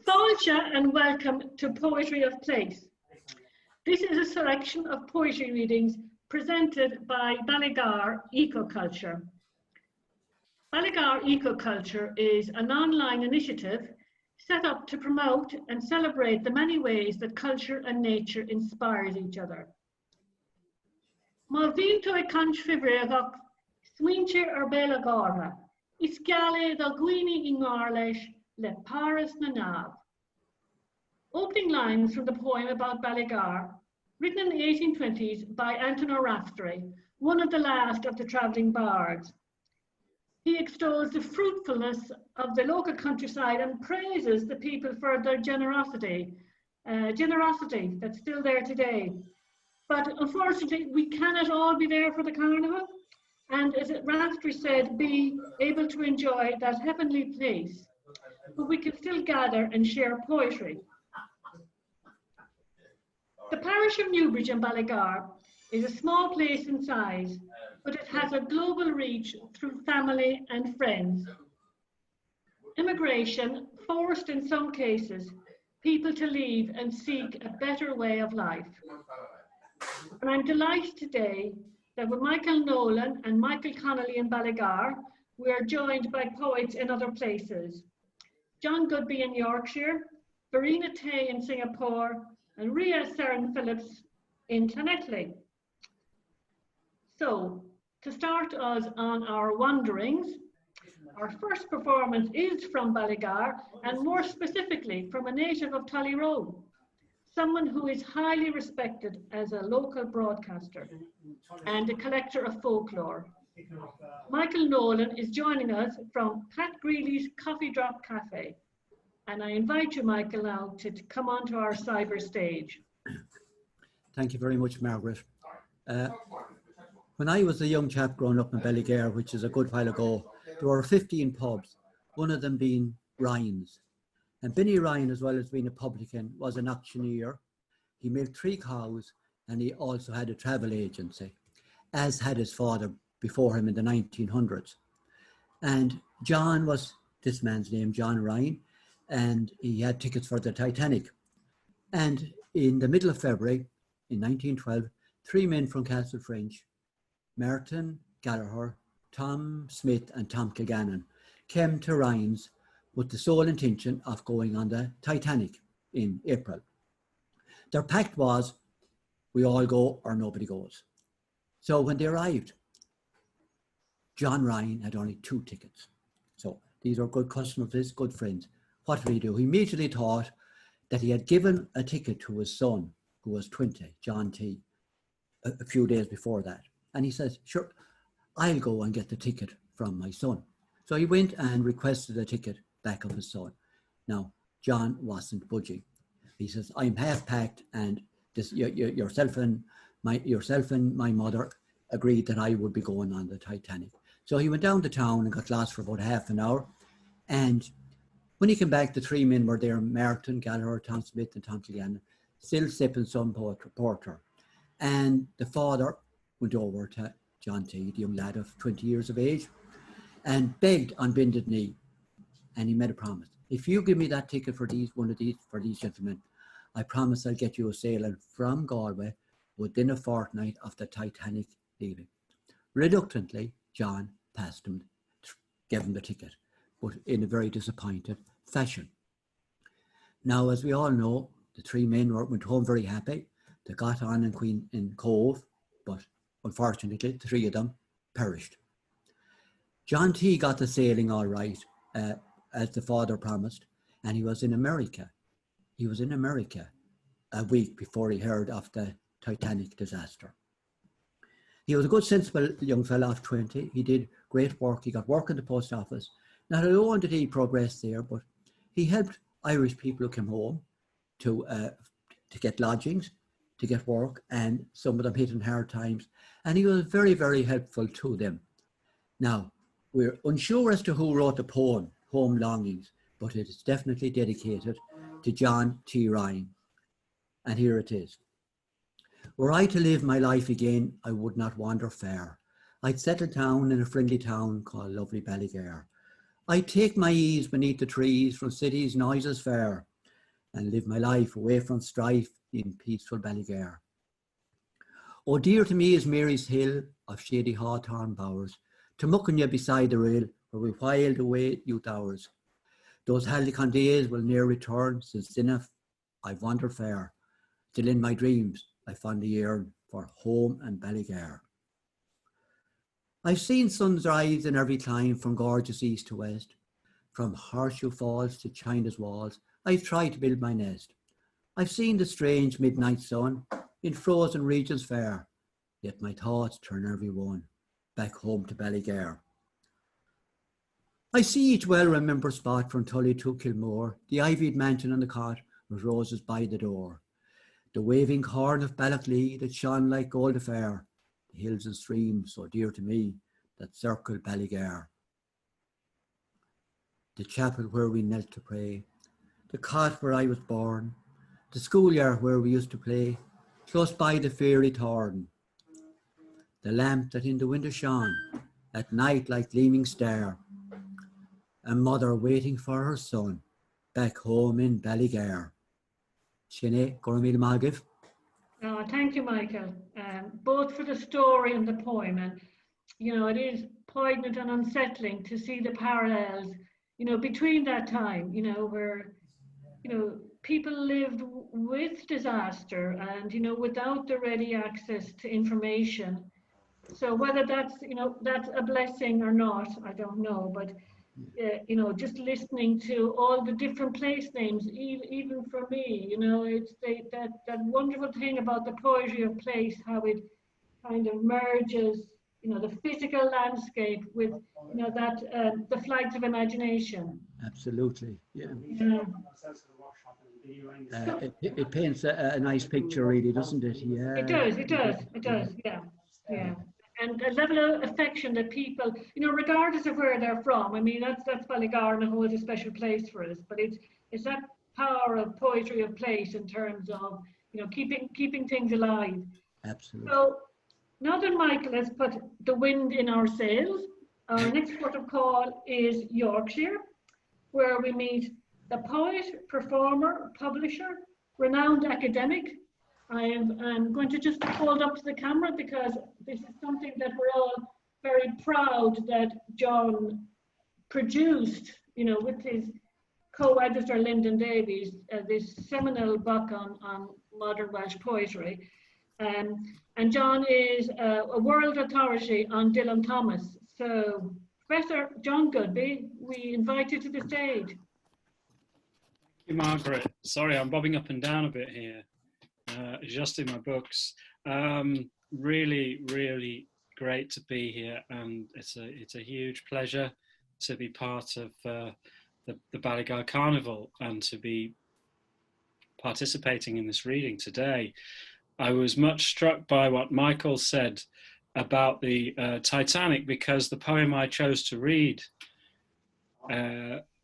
Fáilte and welcome to Poetry of Place. This is a selection of poetry readings presented by Ballygar Eco Culture. Ballygar Eco Culture is an online initiative set up to promote and celebrate the many ways that culture and nature inspires each other. Má bhíonn ag cant fibreagach swinche Ballygar, is gale da gwini in Arlesh le Paris na Nav. Opening lines from the poem about Ballygar, written in the 1820s by Antonio Raftery, one of the last of the travelling bards. He extols the fruitfulness of the local countryside and praises the people for their generosity that's still there today. But unfortunately, we cannot all be there for the carnival, and as Raftery said, be able to enjoy that heavenly place. But we can still gather and share poetry. The parish of Newbridge in Ballygar is a small place in size, but it has a global reach through family and friends. Immigration forced in some cases people to leave and seek a better way of life. And I'm delighted today that with Michael Nolan and Michael Connolly in Ballygar, we are joined by poets in other places. John Goodby in Yorkshire, Verena Tay in Singapore, and Rhea Seren Phillips in Llanelli. So, to start us on our wanderings, our first performance is from Ballygar, and more specifically from a native of Tullyroe, someone who is highly respected as a local broadcaster and a collector of folklore. Michael Nolan is joining us from Pat Greeley's Coffee Drop Cafe. And I invite you, Michael, now to come onto our cyber stage. Thank you very much, Margaret. When I was a young chap growing up in Ballygar, which is a good while ago, there were 15 pubs, one of them being Ryan's. And Benny Ryan, as well as being a publican, was an auctioneer. He milked 3 cows, and he also had a travel agency, as had his father before him in the 1900s. And John was this man's name, John Ryan, and he had tickets for the Titanic. And in the middle of February, in 1912, 3 men from Castle French, Martin Gallagher, Tom Smith and Tom Kilgannon, came to Ryan's with the sole intention of going on the Titanic in April. Their pact was, we all go or nobody goes. So when they arrived, John Ryan had only 2 tickets. So these are good customers of his, good friends. What did he do? He immediately thought that he had given a ticket to his son, who was 20, John T, a few days before that. And he says, sure, I'll go and get the ticket from my son. So he went and requested a ticket back of his son. Now, John wasn't budging. He says, I'm half packed, and this, yourself and my mother agreed that I would be going on the Titanic. So he went down to town and got lost for about half an hour. And when he came back, the 3 men were there, Martin Gallagher, Tom Smith and Tom Kilgannon, still sipping some porter. And the father went over to John T, the young lad of 20 years of age, and begged on bended knee. And he made a promise. If you give me that ticket for these gentlemen, I promise I'll get you a sailing from Galway within a fortnight of the Titanic leaving. Reluctantly, John passed him, gave him the ticket, but in a very disappointed fashion. Now, as we all know, the 3 men went home very happy. They got on in Cove, but unfortunately, the 3 of them perished. John T got the sailing all right, as the father promised, and he was in America. He was in America a week before he heard of the Titanic disaster. He was a good, sensible young fella of 20. He did great work. He got work in the post office. Not alone did he progress there, but he helped Irish people who came home to get lodgings, to get work, and some of them hit in hard times. And he was very, very helpful to them. Now, we're unsure as to who wrote the poem, Home Longings, but it is definitely dedicated to John T. Ryan. And here it is. Were I to live my life again, I would not wander far. I'd settle down in a friendly town called lovely Ballygar. I take my ease beneath the trees from city's noises fair and live my life away from strife in peaceful Ballygar. Oh, dear to me is Mary's Hill of shady hawthorn bowers, to Muckanya beside the rail where we whiled away youth hours. Those Halcyon days will ne'er return, since enough I've wandered fair. Still in my dreams I fondly yearn for home and Ballygar. I've seen suns rise in every clime from gorgeous east to west, from Horseshoe Falls to China's walls. I've tried to build my nest. I've seen the strange midnight sun in frozen regions fair, yet my thoughts turn every one back home to Ballygar. I see each well-remembered spot from Tully to Kilmore, the ivied mansion on the cot with roses by the door, the waving corn of Ballachley that shone like gold affair, the hills and streams so dear to me that circle Ballygar, the chapel where we knelt to pray, the cot where I was born, the schoolyard where we used to play, close by the fairy thorn, the lamp that in the window shone at night like gleaming star, a mother waiting for her son back home in Ballygar. Sinead, Gormil Magiv. Thank you, Michael, both for the story and the poem. And, you know, it is poignant and unsettling to see the parallels, you know, between that time, you know, where, you know, people lived with disaster and, you know, without the ready access to information. So whether that's, you know, that's a blessing or not, I don't know, but you know, just listening to all the different place names, even for me, you know, it's that wonderful thing about the poetry of place, how it kind of merges, you know, the physical landscape with, you know, that the flights of imagination. Absolutely, yeah. So, It paints a nice picture, really, doesn't it? Yeah. it does, yeah. And a level of affection that people, you know, regardless of where they're from. I mean, that's Ballygar and holds a special place for us. But it's that power of poetry of place in terms of, you know, keeping things alive. Absolutely. So now that Michael has put the wind in our sails, our next port of call is Yorkshire, where we meet the poet, performer, publisher, renowned academic. I'm going to just hold up to the camera because this is something that we're all very proud that John produced, you know, with his co-editor Lyndon Davies, this seminal book on modern Welsh poetry. And John is a world authority on Dylan Thomas. So, Professor John Goodby, we invite you to the stage. Thank you, Margaret. Sorry, I'm bobbing up and down a bit here, adjusting my books. Really, really great to be here, and it's a huge pleasure to be part of the Ballygar Carnival and to be participating in this reading today. I was much struck by what Michael said about the Titanic, because the poem I chose to read,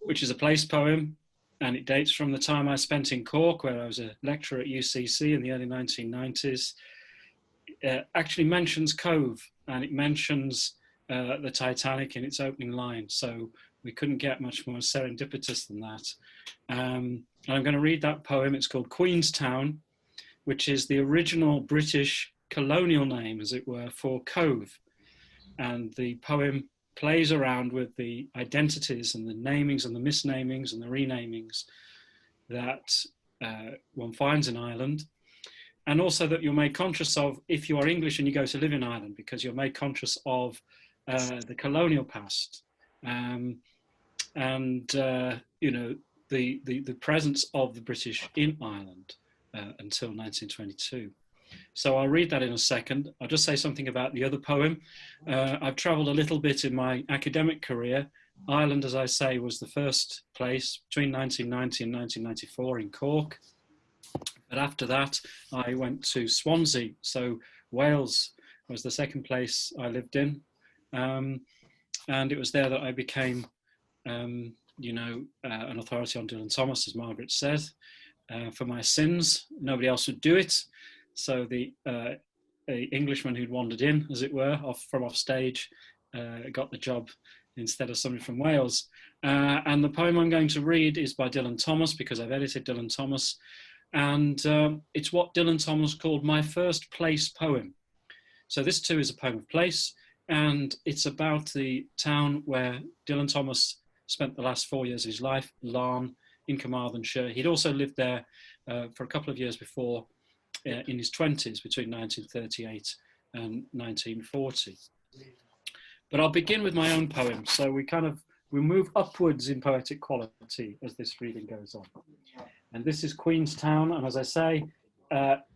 which is a place poem, and it dates from the time I spent in Cork, where I was a lecturer at UCC in the early 1990s, actually mentions Cove, and it mentions the Titanic in its opening line. So we couldn't get much more serendipitous than that. And I'm going to read that poem. It's called Queenstown, which is the original British colonial name, as it were, for Cove. And the poem plays around with the identities and the namings and the misnamings and the renamings that one finds in Ireland. And also that you're made conscious of if you are English and you go to live in Ireland, because you're made conscious of the colonial past. You know, the presence of the British in Ireland until 1922. So I'll read that in a second. I'll just say something about the other poem. I've travelled a little bit in my academic career. Ireland, as I say, was the first place between 1990 and 1994 in Cork. But after that, I went to Swansea. So Wales was the second place I lived in. And it was there that I became, you know, an authority on Dylan Thomas, as Margaret said, for my sins. Nobody else would do it. So the Englishman who'd wandered in, as it were, from off stage, got the job instead of somebody from Wales. And the poem I'm going to read is by Dylan Thomas, because I've edited Dylan Thomas. And it's what Dylan Thomas called my first place poem. So this too is a poem of place, and it's about the town where Dylan Thomas spent the last 4 years of his life, Larne in Carmarthenshire. He'd also lived there for a couple of years before, in his 20s, between 1938 and 1940. But I'll begin with my own poem. So we move upwards in poetic quality as this reading goes on. And this is Queenstown, and as I say,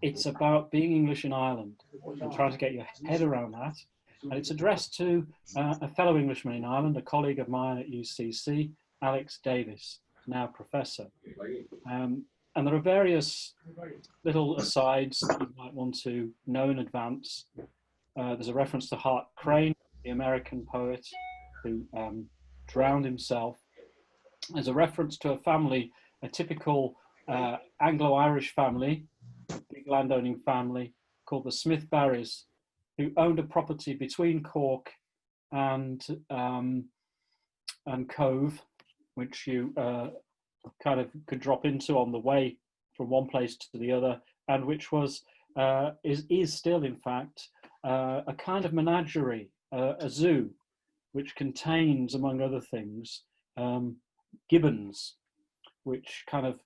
it's about being English in Ireland and trying to get your head around that. And it's addressed to a fellow Englishman in Ireland, a colleague of mine at UCC, Alex Davis, now professor. And there are various little asides that you might want to know in advance. There's a reference to Hart Crane, the American poet who drowned himself. There's a reference to a family, a typical Anglo-Irish family, big landowning family called the Smith Barrys, who owned a property between Cork and Cove, which you kind of could drop into on the way from one place to the other, and which was is still in fact a kind of menagerie, a zoo, which contains, among other things, gibbons, which kind of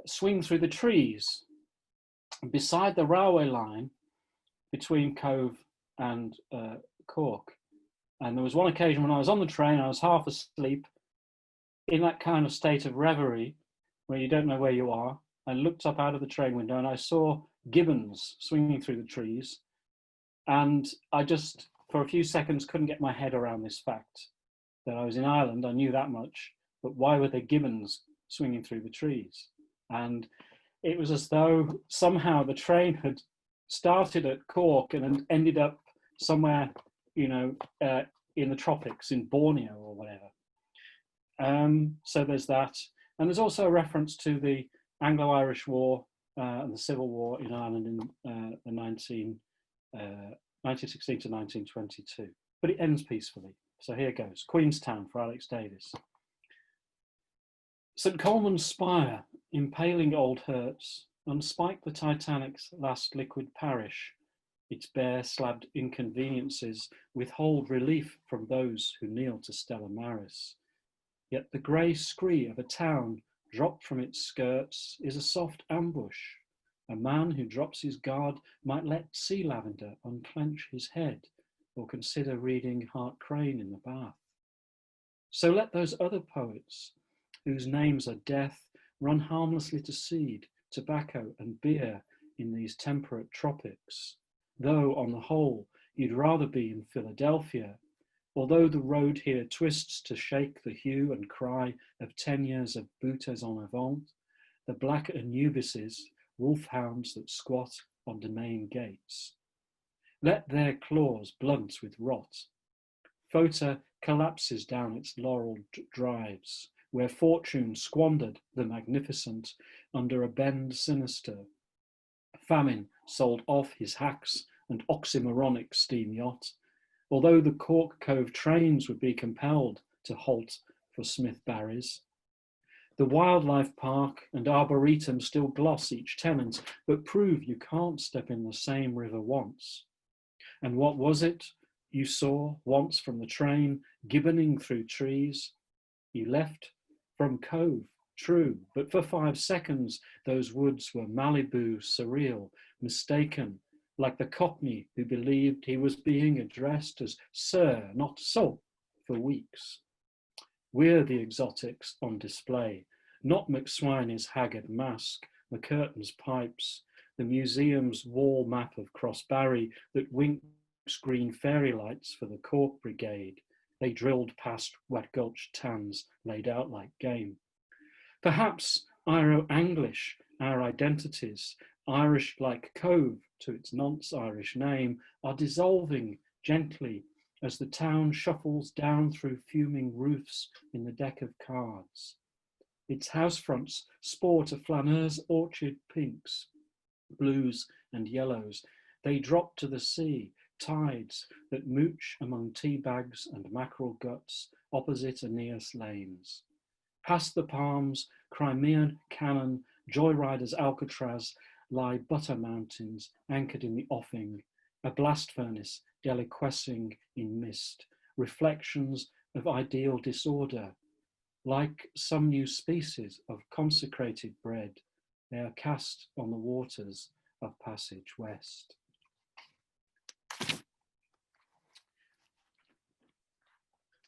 swing through the trees beside the railway line between Cove and Cork. And there was one occasion when I was on the train, I was half asleep, in that kind of state of reverie where you don't know where you are. I looked up out of the train window and I saw gibbons swinging through the trees. And I just, for a few seconds, couldn't get my head around this fact that I was in Ireland. I knew that much, but why were there gibbons swinging through the trees? And it was as though somehow the train had started at Cork and ended up somewhere, you know, in the tropics, in Borneo or whatever. So there's that. And there's also a reference to the Anglo-Irish War and the Civil War in Ireland in the 1916 to 1922. But it ends peacefully. So here goes. Queenstown for Alex Davis. St. Colman's spire, impaling old hurts, unspike the Titanic's last liquid parish. Its bare slabbed inconveniences withhold relief from those who kneel to Stella Maris. Yet the grey scree of a town dropped from its skirts is a soft ambush. A man who drops his guard might let sea lavender unclench his head or consider reading Hart Crane in the bath. So let those other poets, whose names are death, run harmlessly to seed, tobacco and beer in these temperate tropics. Though, on the whole, you'd rather be in Philadelphia, although the road here twists to shake the hue and cry of 10 years of boutes en avant, the black Anubises, wolfhounds that squat on domain gates. Let their claws blunt with rot. Fota collapses down its laurel drives, where fortune squandered the magnificent under a bend sinister. Famine sold off his hacks and oxymoronic steam yacht, although the Cork Cove trains would be compelled to halt for Smith Barrys. The wildlife park and arboretum still gloss each tenant, but prove you can't step in the same river once. And what was it you saw once from the train, gibboning through trees? You left from Cove, true, but for 5 seconds those woods were Malibu surreal, mistaken, like the Cockney who believed he was being addressed as Sir, not So, for weeks. We're the exotics on display, not McSwiney's haggard mask, McCurtain's pipes, the museum's wall map of Crossbarry that winks green fairy lights for the Cork Brigade. They drilled past Wet Gulch tans laid out like game. Perhaps Iro-Anglish, our identities, Irish like Cove to its nonce-Irish name, are dissolving gently as the town shuffles down through fuming roofs in the deck of cards. Its housefronts sport a flaneur's orchard pinks, blues and yellows. They drop to the sea, tides that mooch among tea bags and mackerel guts opposite Aeneas lanes. Past the palms, Crimean cannon, joyriders Alcatraz lie butter mountains anchored in the offing, a blast furnace deliquescing in mist, reflections of ideal disorder. Like some new species of consecrated bread, they are cast on the waters of passage west.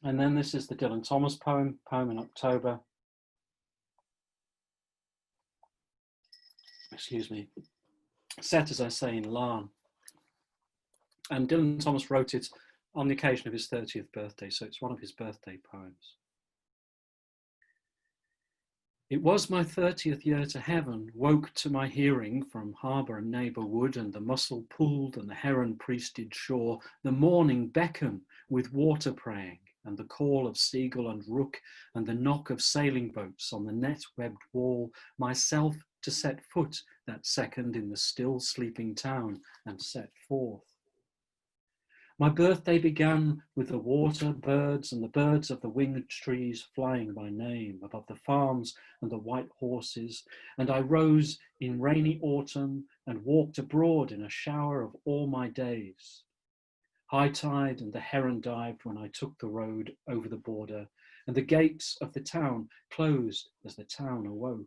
And then this is the Dylan Thomas poem in October. Excuse me. Set, as I say, in Larne. And Dylan Thomas wrote it on the occasion of his 30th birthday, so it's one of his birthday poems. It was my 30th year to heaven, woke to my hearing from harbour and neighbour wood, and the mussel pooled and the heron priested shore, the morning beckon with water praying, and the call of seagull and rook, and the knock of sailing boats on the net-webbed wall, myself to set foot that second in the still sleeping town and set forth. My birthday began with the water birds and the birds of the winged trees flying by name above the farms and the white horses, and I rose in rainy autumn and walked abroad in a shower of all my days. High tide and the heron dived when I took the road over the border, and the gates of the town closed as the town awoke.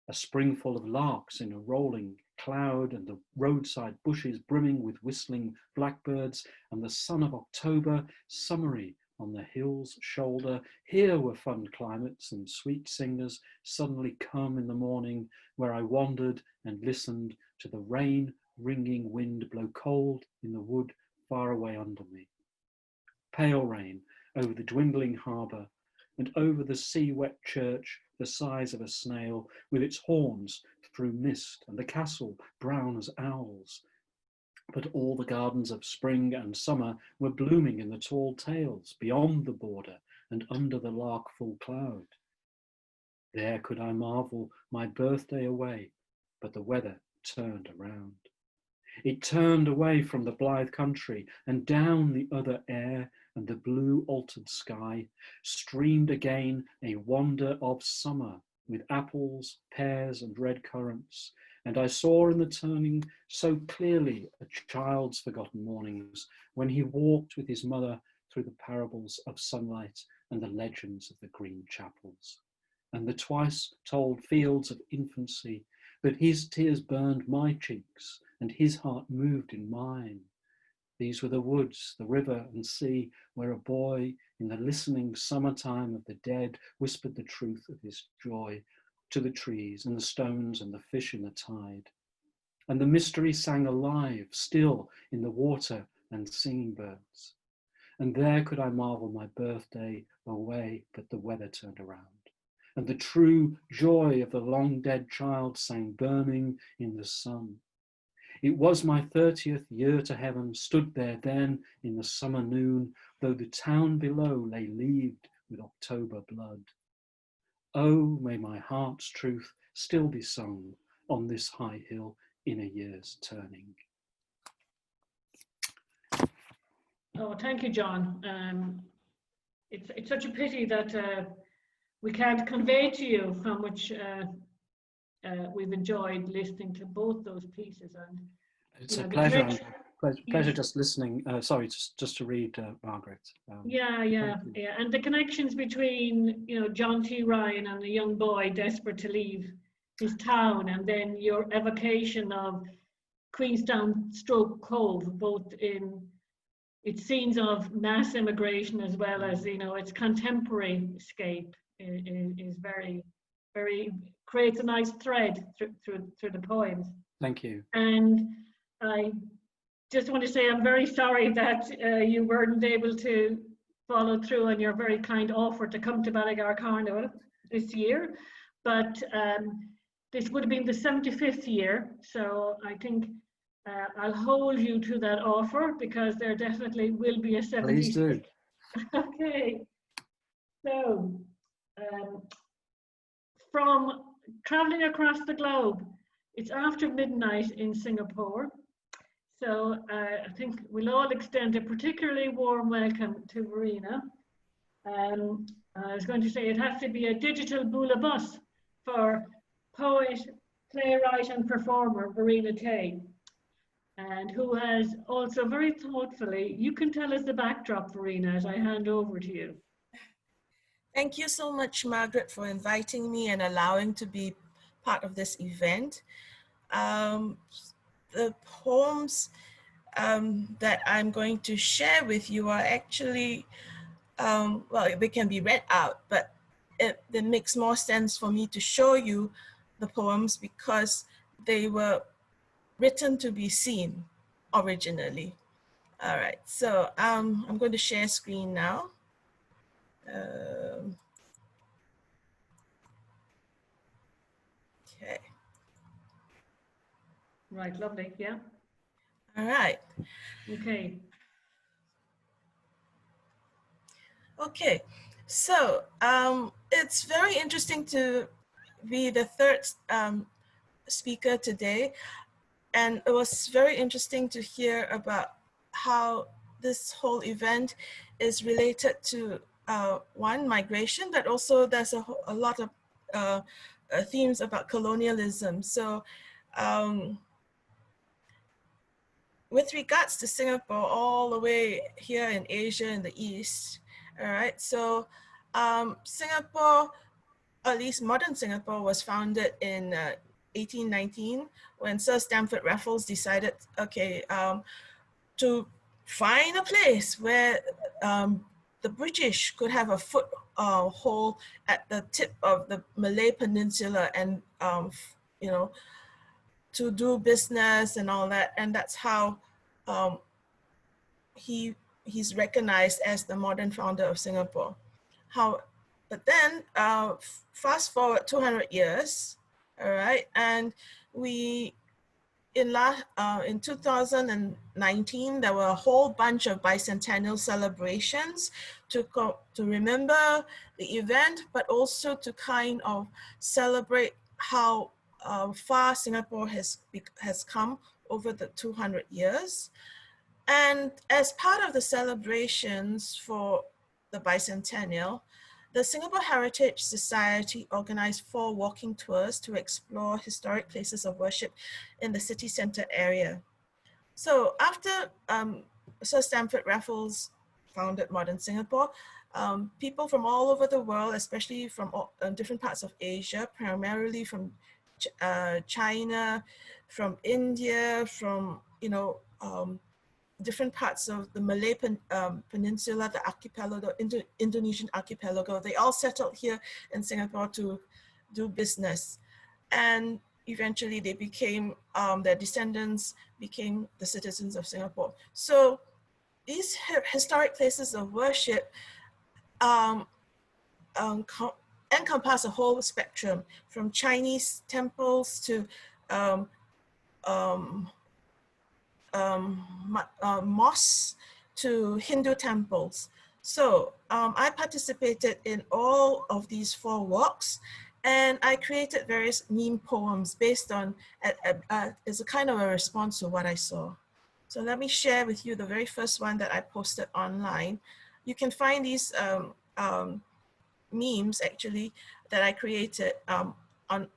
A springful of larks in a rolling cloud, and the roadside bushes brimming with whistling blackbirds, and the sun of October summery on the hill's shoulder. Here were fun climates and sweet singers suddenly come in the morning, where I wandered and listened to the rain ringing wind blow cold in the wood far away under me. Pale rain over the dwindling harbour, and over the sea-wet church, the size of a snail, with its horns through mist, and the castle brown as owls. But all the gardens of spring and summer were blooming in the tall tales beyond the border and under the lark-full cloud. There could I marvel my birthday away, but the weather turned around. It turned away from the blithe country, and down the other air and the blue altered sky streamed again a wonder of summer, with apples, pears and red currants, and I saw in the turning so clearly a child's forgotten mornings, when he walked with his mother through the parables of sunlight and the legends of the green chapels, and the twice told fields of infancy, but his tears burned my cheeks, and his heart moved in mine. These were the woods, the river and sea, where a boy in the listening summertime of the dead whispered the truth of his joy to the trees and the stones and the fish in the tide. And the mystery sang alive still in the water and singing birds. And there could I marvel my birthday away, but the weather turned around. And the true joy of the long dead child sang burning in the sun. It was my 30th year to heaven, stood there then in the summer noon, though the town below lay leaved with October blood. Oh, may my heart's truth still be sung on this high hill in a year's turning. Oh, thank you, John. It's such a pity that we can't convey to you how much we've enjoyed listening to both those pieces. And it's a pleasure. Pleasure just listening. Sorry, just to read, Margaret. Yeah. And the connections between, John T. Ryan and a young boy desperate to leave his town, and then your evocation of Queenstown stroke Cove, both in its scenes of mass immigration as well as, its contemporary scape is very, very, creates a nice thread through the poems. Thank you. And I just want to say I'm very sorry that you weren't able to follow through on your very kind offer to come to Ballygar Carnival this year, but this would have been the 75th year, so I think I'll hold you to that offer, because there definitely will be a 75th. Please do. Okay, so from traveling across the globe, it's after midnight in Singapore. So I think we'll all extend a particularly warm welcome to Verena. I was going to say it has to be a digital bula bus for poet, playwright and performer Verena Tay, and who has also very thoughtfully, you can tell us the backdrop, Verena, as I hand over to you. Thank you so much, Margaret, for inviting me and allowing to be part of this event. The poems that I'm going to share with you are actually, well, they can be read out, but it makes more sense for me to show you the poems because they were written to be seen originally. All right, so I'm going to share screen now. Okay. Right, lovely, yeah. All right. Okay. Okay, so it's very interesting to be the third speaker today. And it was very interesting to hear about how this whole event is related to one, migration, but also there's a lot of themes about colonialism. So with regards to Singapore, all the way here in Asia in the East, all right, so Singapore, at least modern Singapore, was founded in 1819 when Sir Stamford Raffles decided, okay, to find a place where the British could have a foothold at the tip of the Malay Peninsula and, you know, to do business and all that. And that's how he's recognized as the modern founder of Singapore. But then fast forward 200 years, all right, and in 2019, there were a whole bunch of bicentennial celebrations to remember the event, but also to kind of celebrate how far Singapore has come over the 200 years. And as part of the celebrations for the bicentennial, the Singapore Heritage Society organized 4 walking tours to explore historic places of worship in the city center area. So after Sir Stamford Raffles founded modern Singapore, people from all over the world, especially from different parts of Asia, primarily from China, from India, from, you know, different parts of the Malay Peninsula, the archipelago, Indonesian archipelago, they all settled here in Singapore to do business. And eventually they became, their descendants became the citizens of Singapore. So these historic places of worship encompass a whole spectrum, from Chinese temples to mosques to Hindu temples. So I participated in all of these 4 walks, and I created various meme poems based on, as a kind of a response to what I saw. So let me share with you the very first one that I posted online. You can find these memes actually that I created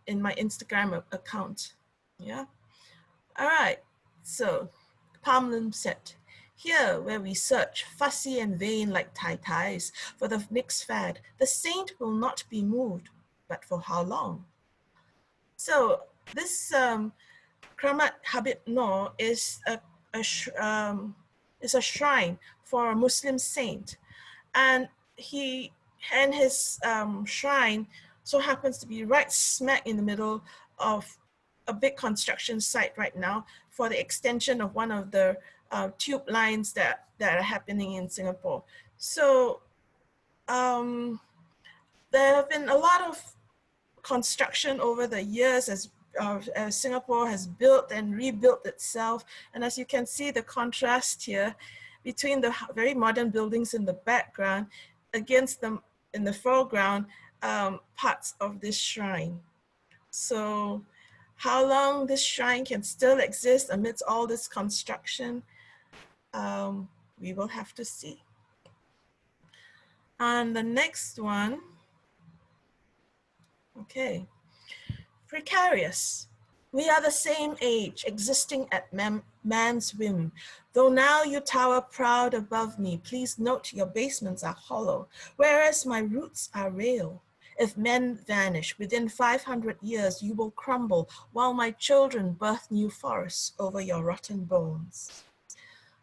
in my Instagram account. Yeah. All right. So Palm Lim said, "Here where we search, fussy and vain like tai-tais, for the next fad, the saint will not be moved, but for how long?" So this Kramat Habib Noor is a shrine for a Muslim saint, and his shrine so happens to be right smack in the middle of a big construction site right now for the extension of one of the tube lines that are happening in Singapore. So there have been a lot of construction over the years as Singapore has built and rebuilt itself. And as you can see, the contrast here between the very modern buildings in the background against them in the foreground, parts of this shrine. So how long this shrine can still exist amidst all this construction, we will have to see. And the next one, okay, precarious. We are the same age, existing at man's whim. Though now you tower proud above me, please note your basements are hollow, whereas my roots are real. If men vanish, within 500 years you will crumble, while my children birth new forests over your rotten bones.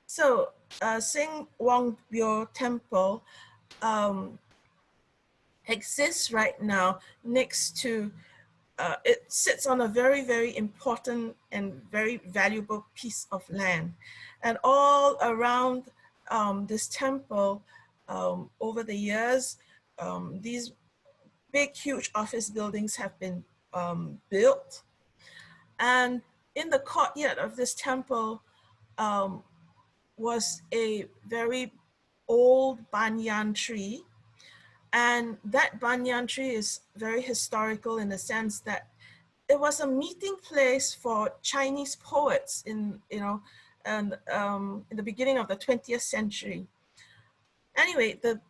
So, Sing Wong Bio Temple exists right now next to it sits on a very, very important and very valuable piece of land. And all around this temple, over the years, these big, huge office buildings have been built. And in the courtyard of this temple was a very old banyan tree. And that banyan tree is very historical in the sense that it was a meeting place for Chinese poets in the beginning of the 20th century. Anyway, the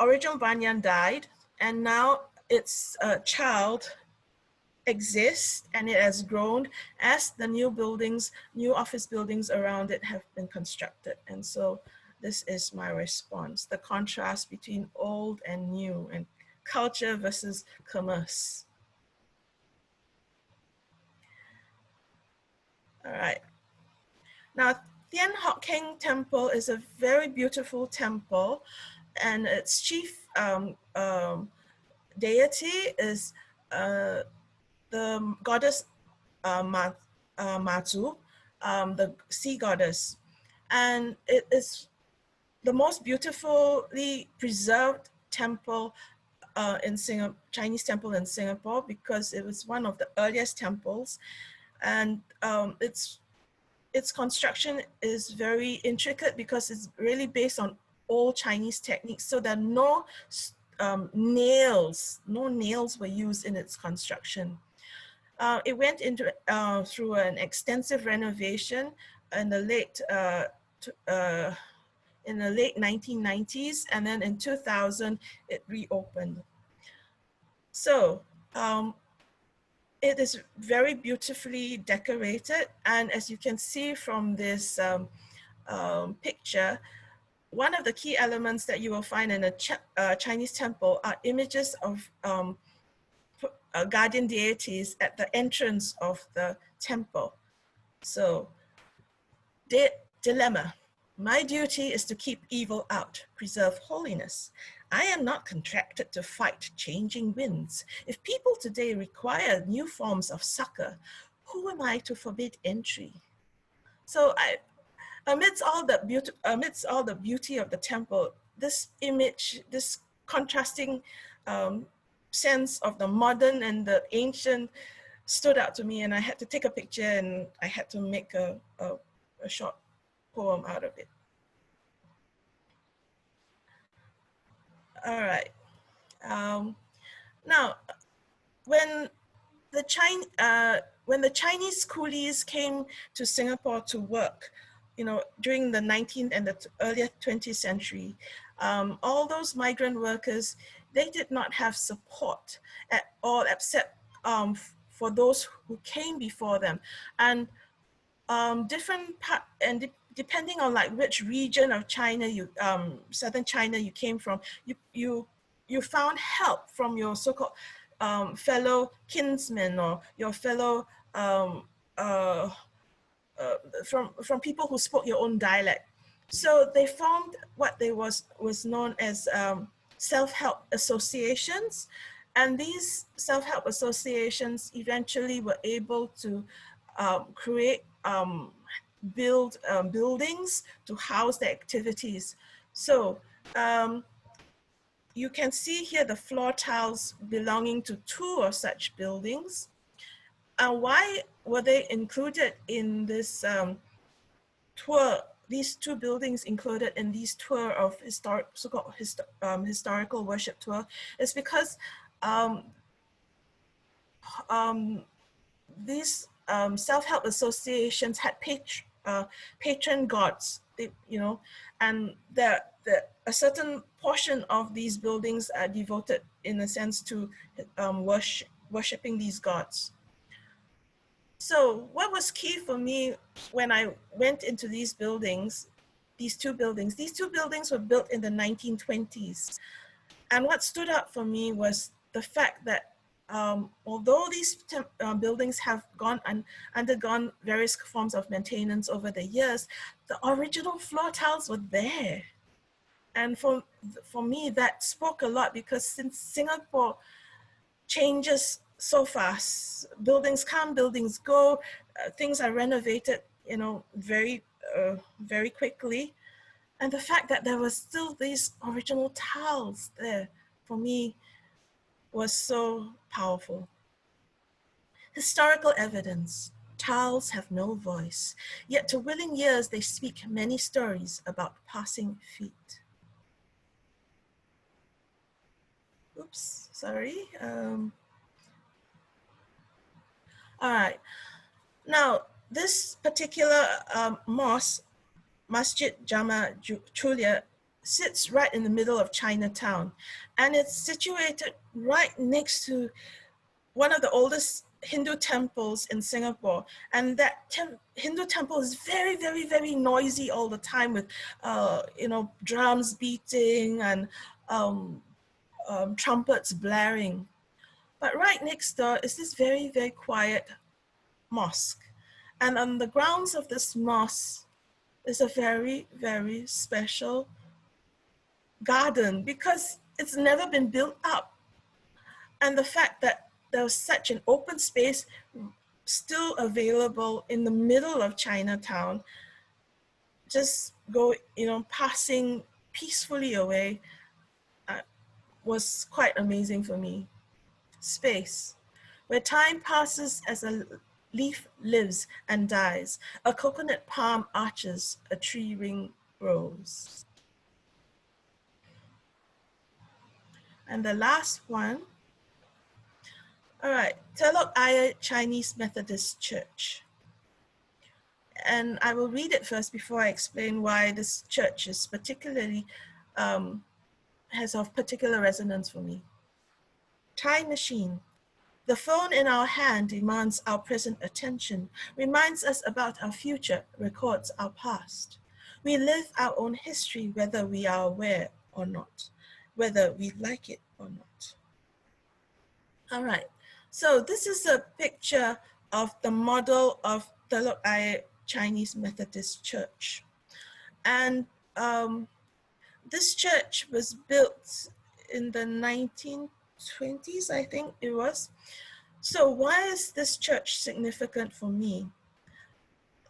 original banyan died, and now its child exists, and it has grown as the new buildings, new office buildings around it have been constructed. And so this is my response, the contrast between old and new, and culture versus commerce. All right. Now, Thian Hock Keng Temple is a very beautiful temple, and its chief deity is the goddess Matu, the sea goddess. And it is the most beautifully preserved temple in Singapore, Chinese temple in Singapore, because it was one of the earliest temples. And its construction is very intricate because it's really based on old Chinese techniques. So there are no nails were used in its construction. It went into through an extensive renovation in the late 1990s, and then in 2000 it reopened. So it is very beautifully decorated, and as you can see from this picture, one of the key elements that you will find in a Chinese temple are images of guardian deities at the entrance of the temple. So, dilemma. My duty is to keep evil out, preserve holiness. I am not contracted to fight changing winds. If people today require new forms of succor, who am I to forbid entry? So amidst all the beauty of the temple, this image, this contrasting sense of the modern and the ancient stood out to me, and I had to take a picture and I had to make a short poem out of it. All right. Now, when the Chinese coolies came to Singapore to work, during the 19th and the earlier 20th century, all those migrant workers, they did not have support at all, except for those who came before them. And depending on like which region of China southern China you came from, you found help from your so-called fellow kinsmen, or your fellow from people who spoke your own dialect. So they formed what was known as self-help associations, and these self-help associations eventually were able to create buildings to house their activities. So you can see here the floor tiles belonging to 2 of such buildings. And why were they included in this tour? These 2 buildings included in these tour of so-called historical worship tour is because these self-help associations had patron gods, and a certain portion of these buildings are devoted, in a sense, to worshipping these gods. So what was key for me when I went into these buildings, these two buildings were built in the 1920s. And what stood out for me was the fact that although these buildings have undergone various forms of maintenance over the years, the original floor tiles were there. And for me, that spoke a lot, because since Singapore changes so fast, buildings come, buildings go, things are renovated, very, very quickly. And the fact that there was still these original tiles there, for me, was so powerful. Historical evidence. Tiles have no voice, yet to willing ears they speak many stories about passing feet. Oops, sorry. All right. Now, this particular mosque, Masjid Jama Julia, sits right in the middle of Chinatown, and it's situated right next to one of the oldest Hindu temples in Singapore. And that Hindu temple is very, very, very noisy all the time, with drums beating and trumpets blaring. But right next door is this very, very quiet mosque. And on the grounds of this mosque is a very, very special garden, because it's never been built up. And the fact that there was such an open space still available in the middle of Chinatown, just passing peacefully away, was quite amazing for me. Space, where time passes as a leaf lives and dies, a coconut palm arches, a tree ring grows. And the last one, all right, Telok Ayer Chinese Methodist Church. And I will read it first before I explain why this church is particularly, has of particular resonance for me. Time machine. The phone in our hand demands our present attention, reminds us about our future, records our past. We live our own history, whether we are aware or not, whether we like it or not. All right, so this is a picture of the model of Telok Ayer Chinese Methodist Church. And this church was built in the 1920s, I think it was. So why is this church significant for me?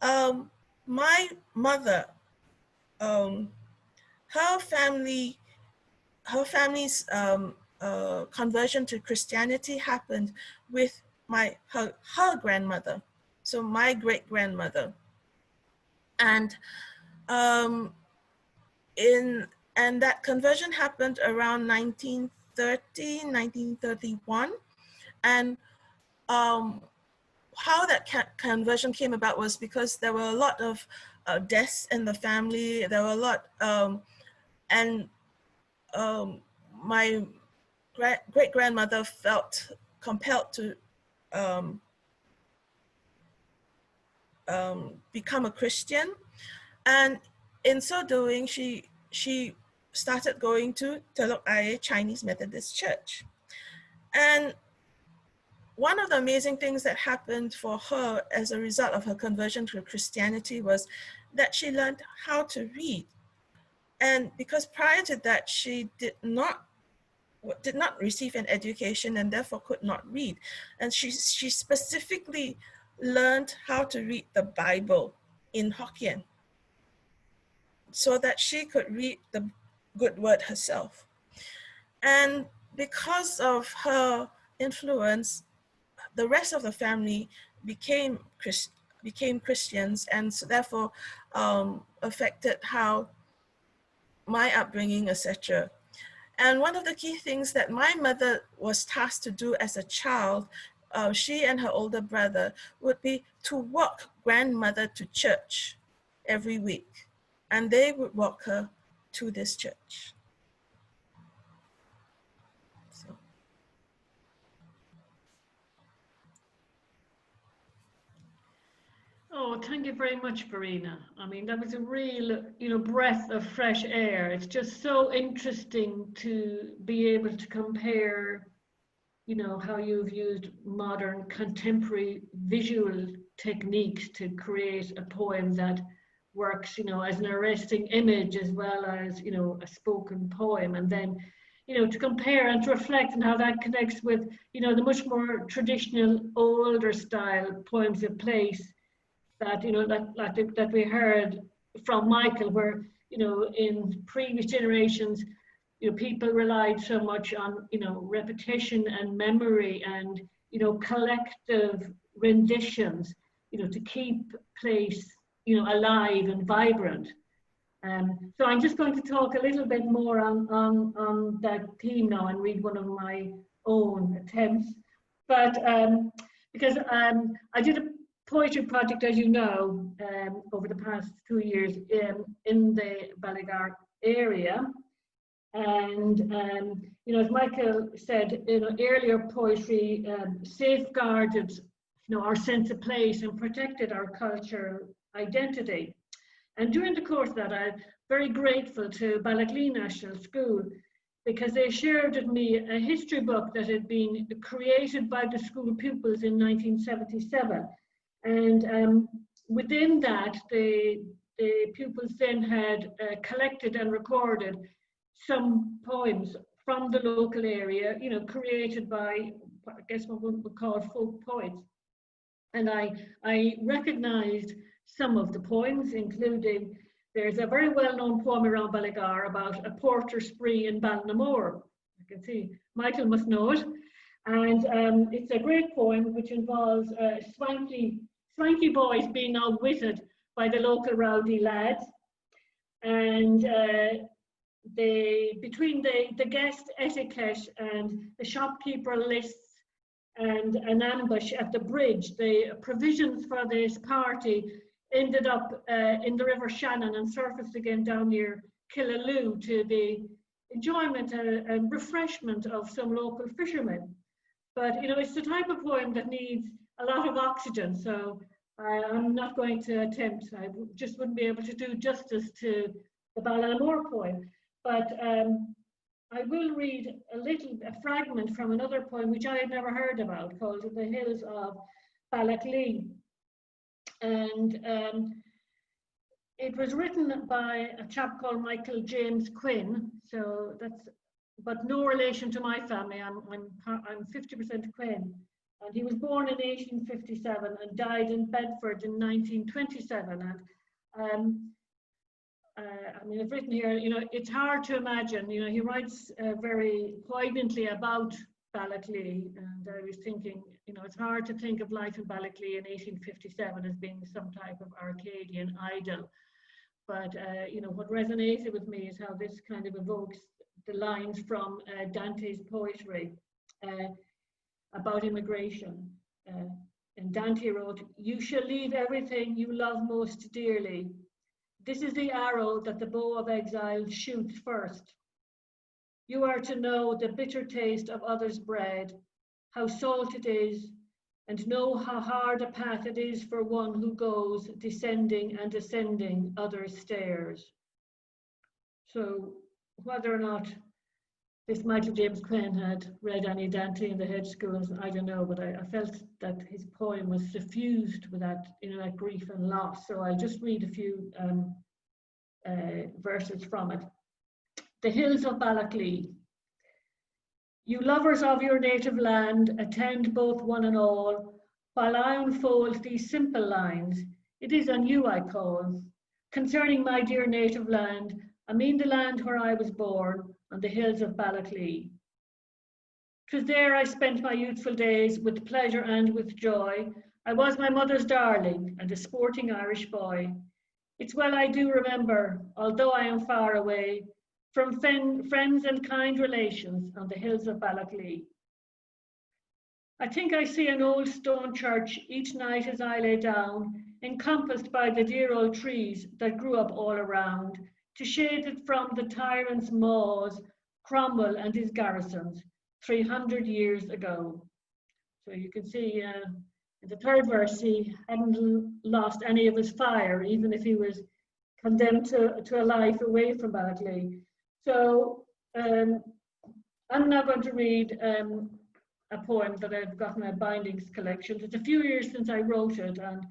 My mother, her family's conversion to Christianity happened with her grandmother, so my great-grandmother. And that conversion happened around 1930, 1931. And how that conversion came about was because there were a lot of deaths in the family. There were a lot, my great-grandmother felt compelled to become a Christian. And in so doing, she started going to Telok Ayer Chinese Methodist Church. And one of the amazing things that happened for her as a result of her conversion to Christianity was that she learned how to read. And because prior to that, she did not receive an education and therefore could not read. And she specifically learned how to read the Bible in Hokkien so that she could read the good word herself. And because of her influence, the rest of the family became Christians, and so therefore affected how my upbringing, etc. And one of the key things that my mother was tasked to do as a child she and her older brother would be to walk grandmother to church every week, and they would walk her to this church. So. Oh, thank you very much, Verena. I mean, that was a real, breath of fresh air. It's just so interesting to be able to compare, how you've used modern contemporary visual techniques to create a poem that works, as an arresting image as well as, a spoken poem. And then, to compare and to reflect on how that connects with, the much more traditional, older style poems of place that, that we heard from Michael, where, in previous generations, people relied so much on, repetition and memory and, collective renditions, to keep place, alive and vibrant. So I'm just going to talk a little bit more on that theme now and read one of my own attempts. But because I did a poetry project, as you know, over the past 2 years in the Ballygar area. And, as Michael said, earlier poetry safeguarded, our sense of place and protected our cultural identity. And during the course of that, I'm very grateful to Ballygar National School because they shared with me a history book that had been created by the school pupils in 1977. And within that, the pupils then had collected and recorded some poems from the local area, created by, I guess what one would call folk poets. And I recognized some of the poems, including, there's a very well-known poem around Ballygar about a porter spree in Ballinamore. I can see Michael must know it. And it's a great poem which involves swanky boys being outwitted by the local rowdy lads. And between the guest etiquette and the shopkeeper lists and an ambush at the bridge, the provisions for this party ended up in the River Shannon and surfaced again down near Killaloo to the enjoyment and refreshment of some local fishermen. But it's the type of poem that needs a lot of oxygen, so I'm not going to attempt. I just wouldn't be able to do justice to the Ballinamore poem. But I will read a fragment from another poem which I had never heard about, called The Hills of Ballygar. And it was written by a chap called Michael James Quinn. So that's, but no relation to my family. I'm 50% Quinn. And he was born in 1857 and died in Bedford in 1927. And I mean, I've written here, it's hard to imagine, he writes very poignantly about Ballygar, and I was thinking, it's hard to think of life in Ballygar in 1857 as being some type of Arcadian idyll. But, what resonated with me is how this kind of evokes the lines from Dante's poetry about immigration. And Dante wrote, "You shall leave everything you love most dearly. This is the arrow that the bow of exile shoots first. You are to know the bitter taste of others' bread, how salt it is, and know how hard a path it is for one who goes descending and ascending others' stairs." So whether or not this Michael James Quinn had read any Dante in the hedge schools, I don't know, but I felt that his poem was suffused with that, that grief and loss. So I'll just read a few verses from it. The Hills of Ballygar. You lovers of your native land, attend both one and all, while I unfold these simple lines. It is on you I call. Concerning my dear native land, I mean the land where I was born, on the hills of Ballygar. 'Twas there I spent my youthful days with pleasure and with joy. I was my mother's darling and a sporting Irish boy. It's well I do remember, although I am far away, from friends and kind relations on the hills of Ballygar. I think I see an old stone church each night as I lay down, encompassed by the dear old trees that grew up all around, to shade it from the tyrant's maws, Cromwell and his garrisons, 300 years ago. So you can see in the third verse, he hadn't lost any of his fire, even if he was condemned to a life away from Ballygar. So I'm now going to read a poem that I've got in my bindings collection. It's a few years since I wrote it, and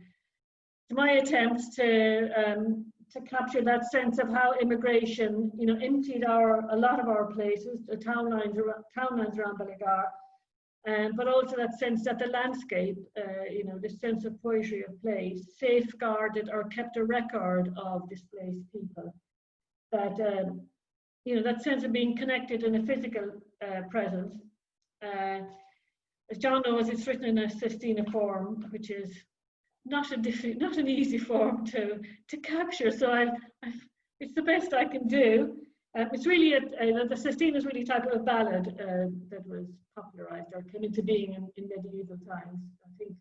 it's my attempt to capture that sense of how immigration, you know, emptied a lot of our places, the townlands around Ballygar, but also that sense that the landscape, you know, this sense of poetry of place, safeguarded or kept a record of displaced people. That you know, that sense of being connected in a physical presence. As John knows, it's written in a sestina form, which is not an easy form to capture. So it's the best I can do. It's really the sestina is really a type of a ballad that was popularised or came into being in medieval times. I think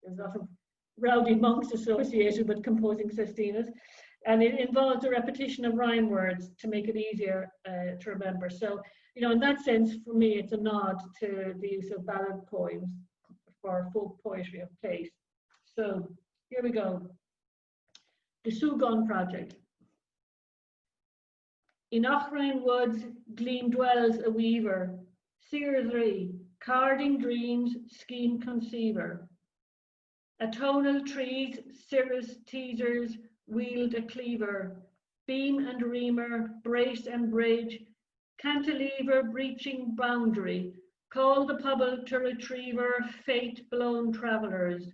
there's a lot of rowdy monks associated with composing sestinas, and it involves a repetition of rhyme words to make it easier to remember. So, you know, in that sense, for me, it's a nod to the use of ballad poems for folk poetry of place. So here we go. The Sugon Project. In Ochrain woods gleam dwells a weaver, Searsry, carding dreams, scheme conceiver. A tonal trees, cirrus teasers, wield a cleaver, beam and reamer, brace and bridge, cantilever breaching boundary, call the pobble to retriever, fate-blown travellers,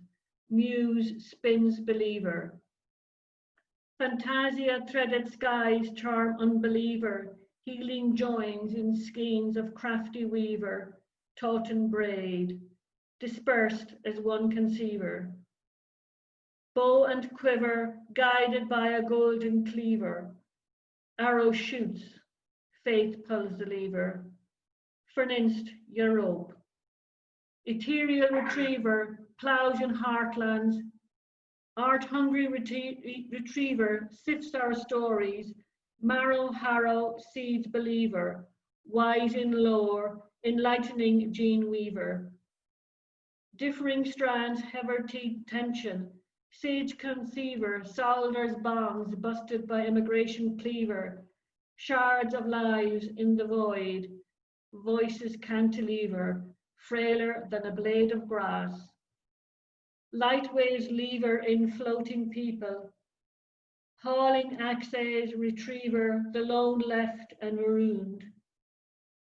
muse spins believer. Fantasia threaded skies charm unbeliever, healing joins in skeins of crafty weaver, tauten braid, dispersed as one conceiver. Bow and quiver, guided by a golden cleaver, arrow shoots, faith pulls the lever, forninst Europe. Ethereal retriever, plows in heartlands, art-hungry retriever sifts our stories, marrow harrow seeds believer, wise in lore, enlightening gene weaver. Differing strands, heavy tension, sage conceiver, solder's bonds busted by immigration cleaver, shards of lives in the void, voices cantilever, frailer than a blade of grass. Light waves lever in floating people, hauling axes retriever, the lone left and marooned.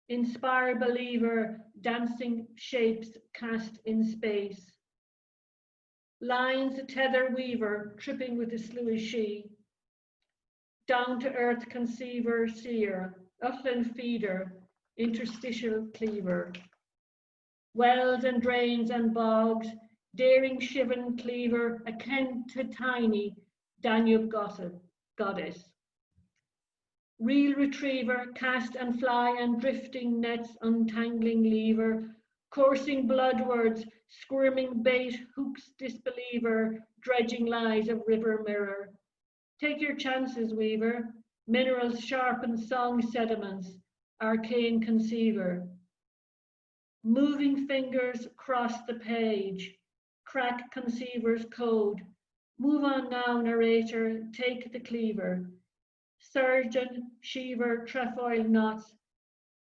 Inspire believer, dancing shapes cast in space. Lines tether weaver, tripping with a slewy she. Down to earth conceiver, seer, upland feeder, interstitial cleaver. Wells and drains and bogs, daring shiven cleaver, akin to tiny Danube goddess. Reel retriever, cast and fly and drifting nets, untangling lever, coursing bloodwards, squirming bait, hooks disbeliever, dredging lies of river mirror. Take your chances, weaver, minerals sharpen song sediments, arcane conceiver. Moving fingers cross the page, crack conceiver's code. Move on now, narrator, take the cleaver. Surgeon, sheaver, trefoil knots.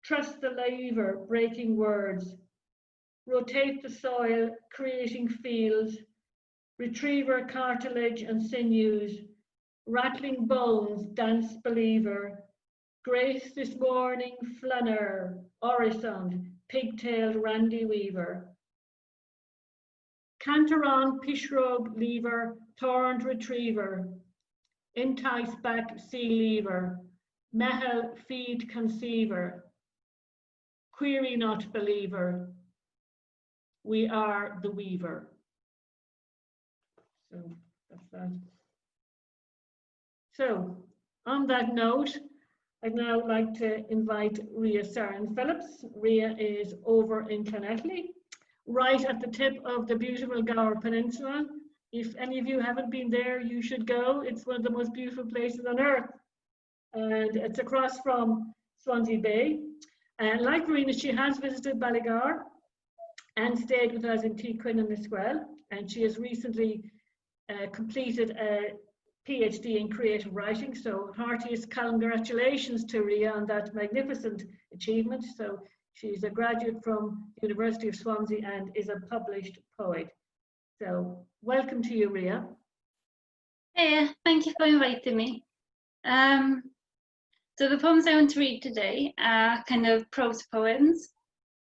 Trust the lever, breaking words. Rotate the soil, creating fields. Retriever, cartilage and sinews. Rattling bones, dance believer. Grace this morning, flanner, orisond, pigtailed randy weaver. Canteron, pishrobe lever, thorned retriever. Entice back sea lever, mehel feed conceiver. Query not believer, we are the weaver. So that's that. So on that note, I'd now like to invite Rhea Seren Phillips. Rhea is over in Connolly right at the tip of the beautiful Gower Peninsula. If any of you haven't been there, you should go. It's one of the most beautiful places on earth. And it's across from Swansea Bay. And like Verena, she has visited Ballygar and stayed with us in Quinnan as well. And she has recently completed a PhD in creative writing. So heartiest congratulations to Rhea on that magnificent achievement. So she's a graduate from the University of Swansea and is a published poet. So welcome to you, Rhea. Hey, thank you for inviting me. So the poems I want to read today are kind of prose poems.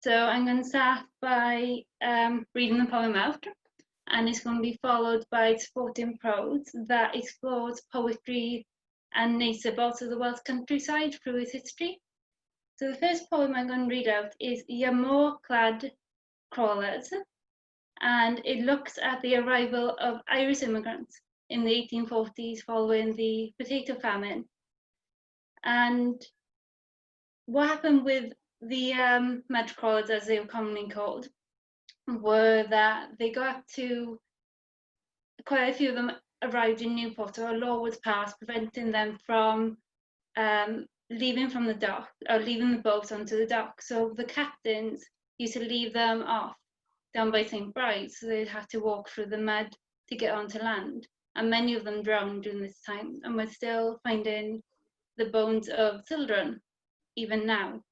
So I'm going to start by reading the poem out, and it's going to be followed by supporting prose that explores poetry and nature both of the Welsh countryside through its history. So the first poem I'm going to read out is Yamor-clad Crawlers, and it looks at the arrival of Irish immigrants in the 1840s following the potato famine. And what happened with the mud crawlers, as they were commonly called, were that they got up to, quite a few of them arrived in Newport, so a law was passed preventing them from leaving from the dock, or leaving the boats onto the dock. So the captains used to leave them off down by St. Bride's, so they had to walk through the mud to get onto land. And many of them drowned during this time, and we're still finding the bones of children even now.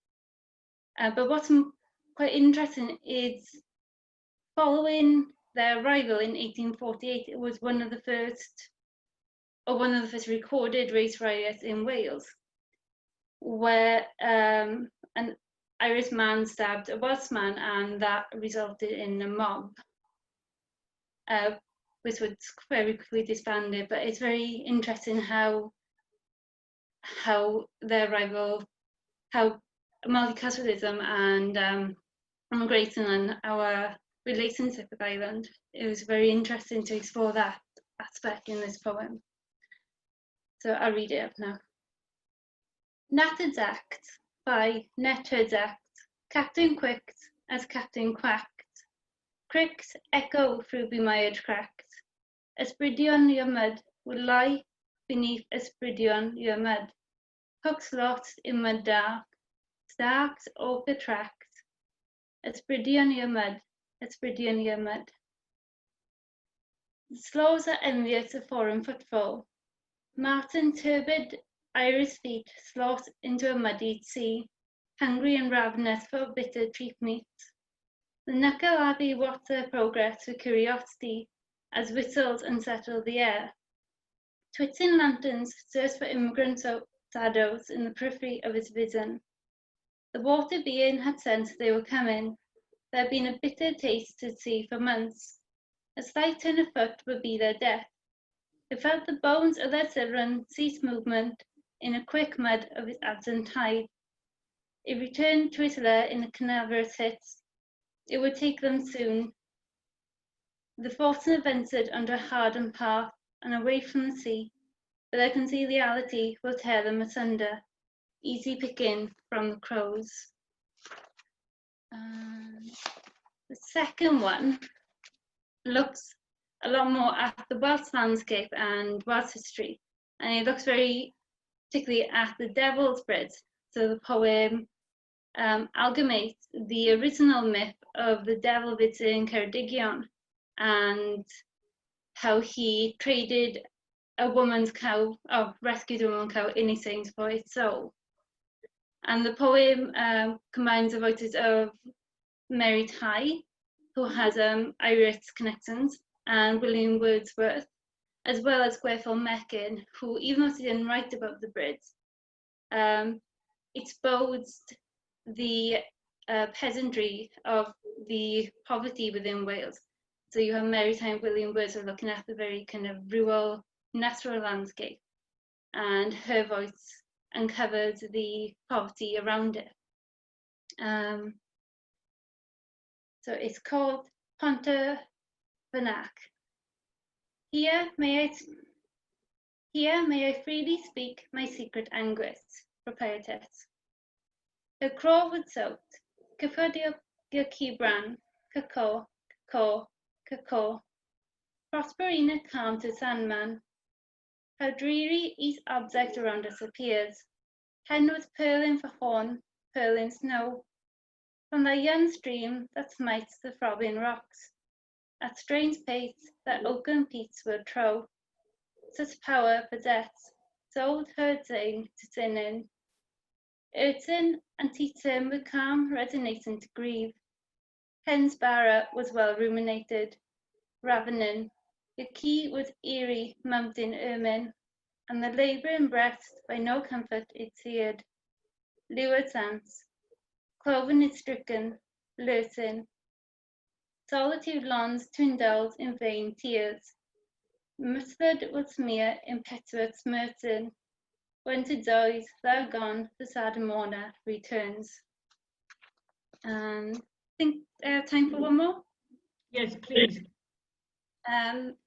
But what's quite interesting is following their arrival in 1848, it was one of the first recorded race riots in Wales, where an Irish man stabbed a Welshman, and that resulted in a mob, which was very quickly disbanded. But it's very interesting how their arrival, how multiculturalism and immigration and our relationship with Ireland, it was very interesting to explore that aspect in this poem. So I'll read it up now. Natter's Act by Netter's Act, Captain Quicked as Captain Quacked, Cricks echo through bemired cracks, Ysbrydion your mud will lie beneath Ysbrydion your mud, hooks lost in mud dark, starks ochre tracks, Ysbrydion your mud, Ysbrydion your mud. The slows are envious of foreign footfall, Martin turbid Irish feet slot into a muddied sea, hungry and ravenous for bitter treat meat. The knuckle-heavy watch their progress with curiosity as whistles unsettle the air. Twittering lanterns search for immigrant shadows in the periphery of his vision. The water being had sensed they were coming. There had been a bitter taste at sea for months. A slight turn of foot would be their death. It felt the bones of their children cease movement in a quick mud of its absent tide. It returned to its lair in the canaverous hits. It would take them soon. The fortunate ventured under a hardened path and away from the sea, but their conceality will tear them asunder, easy picking from the crows. The second one looks a lot more at the Welsh landscape and Welsh history, and it looks very particularly at the Devil's Bridge. So the poem amalgamates the original myth of the devil visiting Ceredigion and how he traded a woman's cow, or rescued a woman's cow in exchange for its soul. And the poem combines the voices of Mary Tay, who has Irish connections, and William Wordsworth, as well as Gwerthol Meckin, who, even though she didn't write about the bridge, exposed the peasantry of the poverty within Wales. So you have Mary Tay and William Wordsworth looking at the very kind of rural, natural landscape, and her voice uncovered the poverty around it. So it's called Ponte Vanac. Here may I freely speak my secret anguish, proprietress. Y crawford soaked, cyffordio cibran, caw, caw, caw. Prosperina calm to Sandman. How dreary each object around us appears. Hen was purling for horn, purling snow. From the young stream that smites the throbbing rocks, at strange pace that oaken peats will trow. Such power possess, sold her zane to sinning. Urtin and Teatin with calm resonating to grieve. Hen's barra was well ruminated, ravening. The key was eerie, mountain ermine, and the labouring breast by no comfort it seared. Lured sense, cloven it stricken, lurking. Solitude longs to indulge in vain tears. Mustard will smear impetuous smirting. When to joys thou gone, the sad mourner returns. And I think time for one more. Yes, please.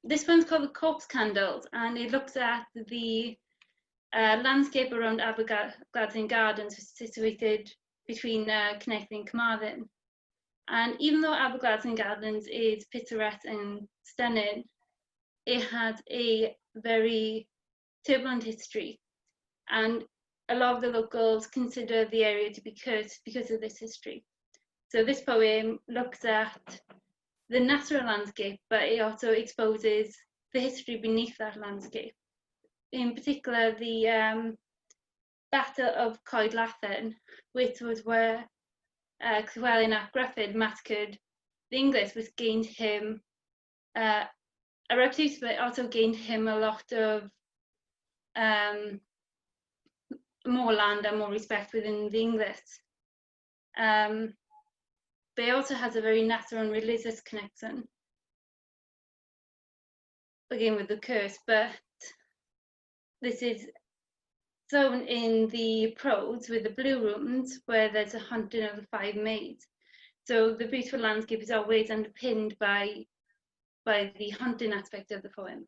This one's called The Corpse Candles, and it looks at the landscape around Abergladsyn Gardens, which is situated between Connolly and Carmarthen. And even though Abergladsyn Gardens is picturesque and stunning, it has a very turbulent history. And a lot of the locals consider the area to be cursed because of this history. So this poem looks at the natural landscape, but it also exposes the history beneath that landscape. In particular, the Battle of Coed Lathen, which was where Llywelyn ap Gruffydd massacred the English, which gained him a reputation, but also gained him a lot of more land and more respect within the English. But it also has a very natural and religious connection, again with the curse, but this is shown in the prose with the blue rooms where there's a hunting of the 5 maids. So the beautiful landscape is always underpinned by the hunting aspect of the poem.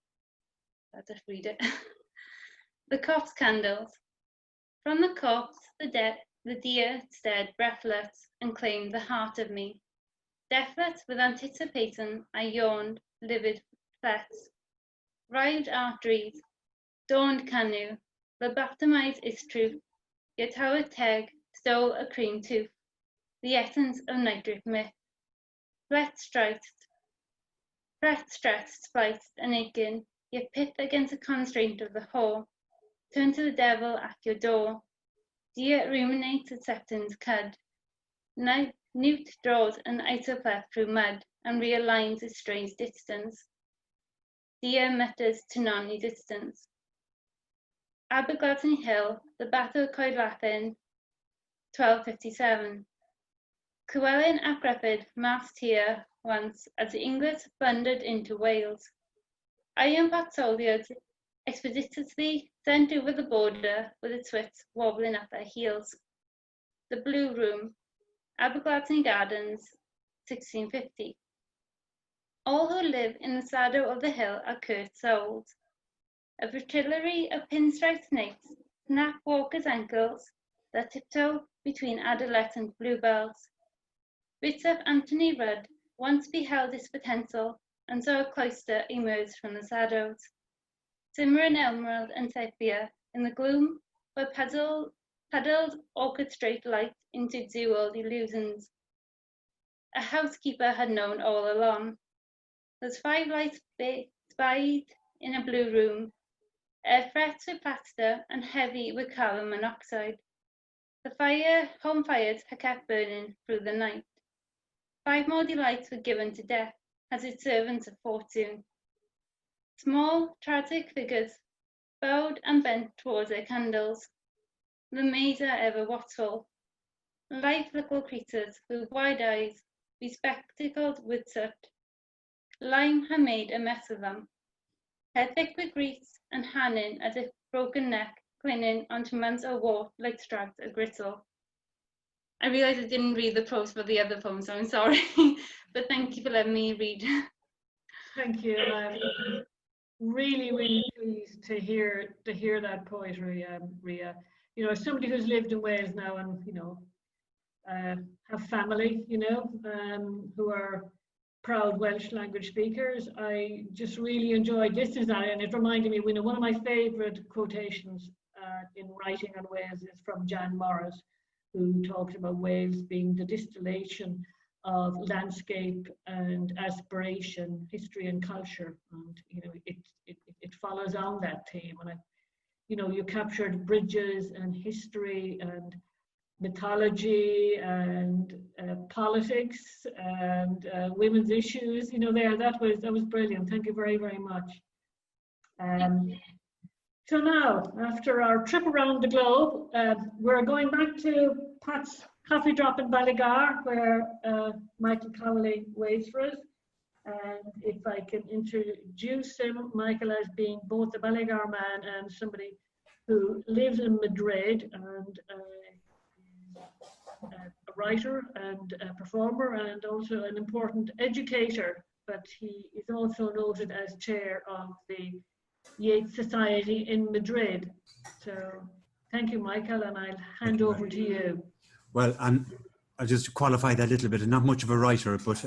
I'll just read it. The corpse candles. From the corpse, the deer stared breathless and claimed the heart of me. Deathless with anticipation, I yawned, livid flesh. Rived arteries, dawned canoe, lobotomized is truth, yet how a teg stole a cream tooth, the essence of nitric myth. Threat stretched, spliced, and aching, yet pith against the constraint of the whole. Turn to the devil at your door. Deer ruminates acceptance cud. Newt draws an isoplex through mud and realigns its strange distance. Deer mutters to non-existence. Abergladsyn Hill, the Battle of Coed Lathen, 1257. Llywelyn ap Gruffydd massed here once as the English thundered into Wales. Iron-backed soldiers expeditiously sent over the border with its wits wobbling at their heels. The Blue Room, Abergladsyn Gardens, 1650. All who live in the shadow of the hill are cursed souls. A fritillary of pinstripe snakes snap walkers' ankles that tiptoe between adolescent bluebells. Bits of Anthony Rudd once beheld its potential and saw a cloister emerge from the shadows. Simmering emerald and sepia in the gloom where puddled orchestrate light into jeweled illusions. A housekeeper had known all along. Those 5 lights spied in a blue room, air fresh with plaster and heavy with carbon monoxide. The home fires had kept burning through the night. 5 more delights were given to death as its servants of fortune. Small, tragic figures bowed and bent towards their candles. The maids are ever watchful. Life little creatures with wide eyes, bespectacled with soot. Lime had made a mess of them. Hair thick with grease and hanning as if broken neck clinging onto months of wart like straps of gristle. I realised I didn't read the prose for the other poem, so I'm sorry, but thank you for letting me read. Thank you. I'm really, really pleased to hear that poetry, Rhea. You know, as somebody who's lived in Wales now, and you know, have family, you know, who are proud Welsh language speakers. I just really enjoyed listening to that, and it reminded me, you know, one of my favourite quotations in writing on Wales is from Jan Morris, who talks about Wales being the distillation of landscape and aspiration, history and culture, and you know it follows on that theme. And you know, you captured bridges and history and mythology and politics and women's issues. You know, that was brilliant. Thank you very, very much. So now, after our trip around the globe, we're going back to Pat's Coffee Drop in Ballygar, where Michael Connolly waits for us. And if I can introduce him, Michael, as being both a Ballygar man and somebody who lives in Madrid, and a writer and a performer, and also an important educator. But he is also noted as chair of the Yeats Society in Madrid. So thank you, Michael, and I'll hand over to you. Well, I'll just qualify that a little bit. I'm not much of a writer, but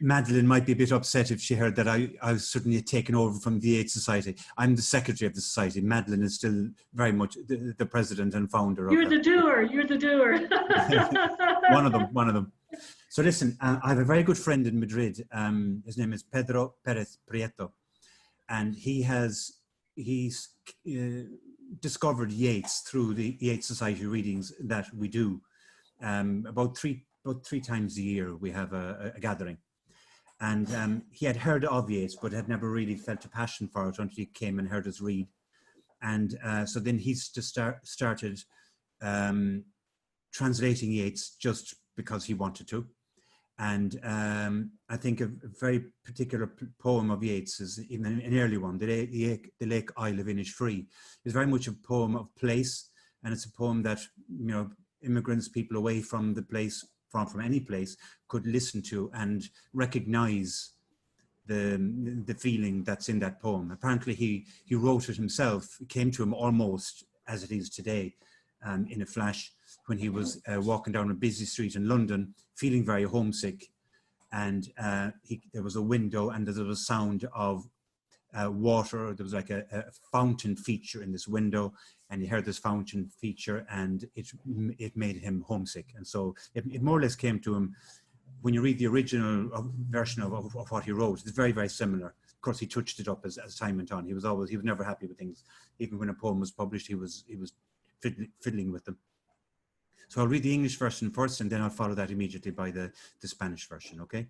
Madeline might be a bit upset if she heard that I was certainly taken over from the Yeats Society. I'm the secretary of the society. Madeline is still very much the president and founder. You're the doer. You're the doer. One of them. So listen, I have a very good friend in Madrid. His name is Pedro Perez Prieto, and he's discovered Yeats through the Yeats Society readings that we do. About three times a year we have a gathering, and he had heard of Yeats but had never really felt a passion for it until he came and heard us read. And so then he's just started translating Yeats just because he wanted to. And I think a very particular poem of Yeats is even an early one, the Lake Isle of Innisfree, is very much a poem of place, and it's a poem that, you know, immigrants, people away from the place, from any place, could listen to and recognize the feeling that's in that poem. Apparently he wrote it himself. It came to him almost as it is today, in a flash, when he was walking down a busy street in London, feeling very homesick, and there was a window and there was a sound of water. There was like a fountain feature in this window, and he heard this fountain feature, and it made him homesick. And so it more or less came to him. When you read the original version of what he wrote, it's very, very similar. Of course, he touched it up as time went on. He was never happy with things. Even when a poem was published, he was fiddling with them. So I'll read the English version first, and then I'll follow that immediately by the Spanish version, okay?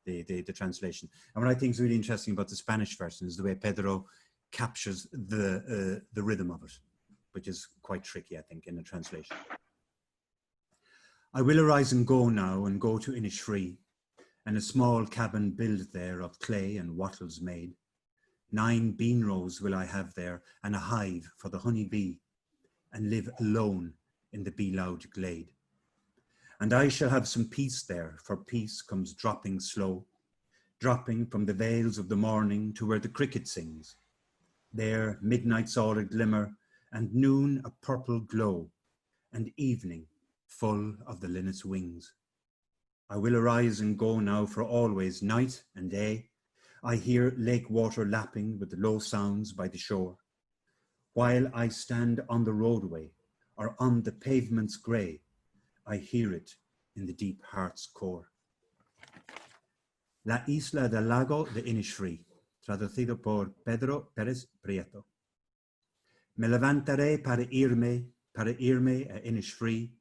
The translation. And what I think is really interesting about the Spanish version is the way Pedro captures the rhythm of it, which is quite tricky, I think, in the translation. I will arise and go now, and go to Innisfree, and a small cabin build there of clay and wattles made. 9 bean rows will I have there, and a hive for the honey bee, and live alone in the bee-loud glade. And I shall have some peace there, for peace comes dropping slow, dropping from the vales of the morning to where the cricket sings. There midnight's all a glimmer, and noon a purple glow, and evening full of the linnet's wings. I will arise and go now, for always, night and day, I hear lake water lapping with the low sounds by the shore, while I stand on the roadway or on the pavement's grey, I hear it in the deep heart's core. La Isla del Lago de Innisfree, traducido por Pedro Pérez Prieto. Me levantaré para irme a Innisfree,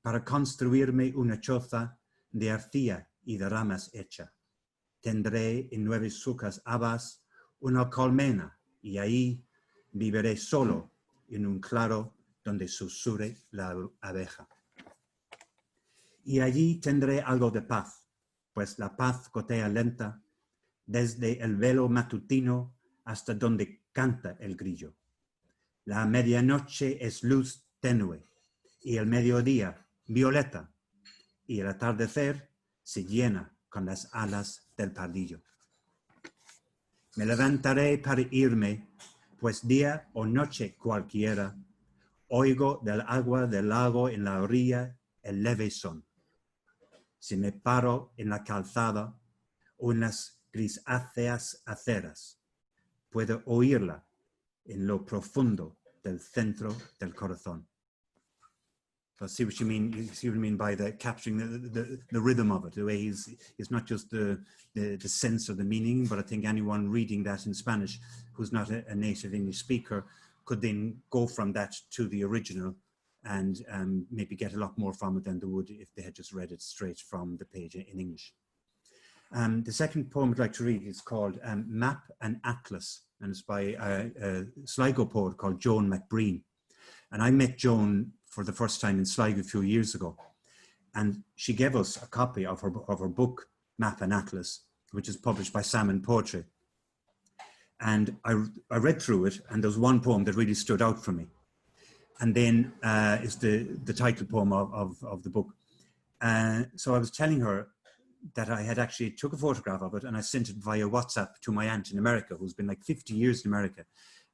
para construirme una choza de arcilla y de ramas hecha. Tendré en 9 sucas habas una colmena, y ahí viviré solo en un claro donde susurre la abeja. Y allí tendré algo de paz, pues la paz gotea lenta desde el velo matutino hasta donde canta el grillo. La medianoche es luz tenue y el mediodía violeta, y el atardecer se llena con las alas del pardillo. Me levantaré para irme, pues día o noche cualquiera, Oigo del agua del lago en la orilla el leve son. Si me paro en la calzada o en las grisáceas aceras, puedo oírla en lo profundo del centro del corazón. So I see what you mean. You see what I mean by the capturing the rhythm of it. The way it's not just the sense or the meaning, but I think anyone reading that in Spanish who's not a native English speaker could then go from that to the original and maybe get a lot more from it than they would if they had just read it straight from the page in English. The second poem I'd like to read is called Map and Atlas, and it's by a Sligo poet called Joan McBreen. And I met Joan for the first time in Sligo a few years ago. And she gave us a copy of her book, Map and Atlas, which is published by Salmon Poetry. And I read through it, and there was one poem that really stood out for me. And then is the title poem of the book. So I was telling her that I had actually took a photograph of it and I sent it via WhatsApp to my aunt in America, who's been like 50 years in America.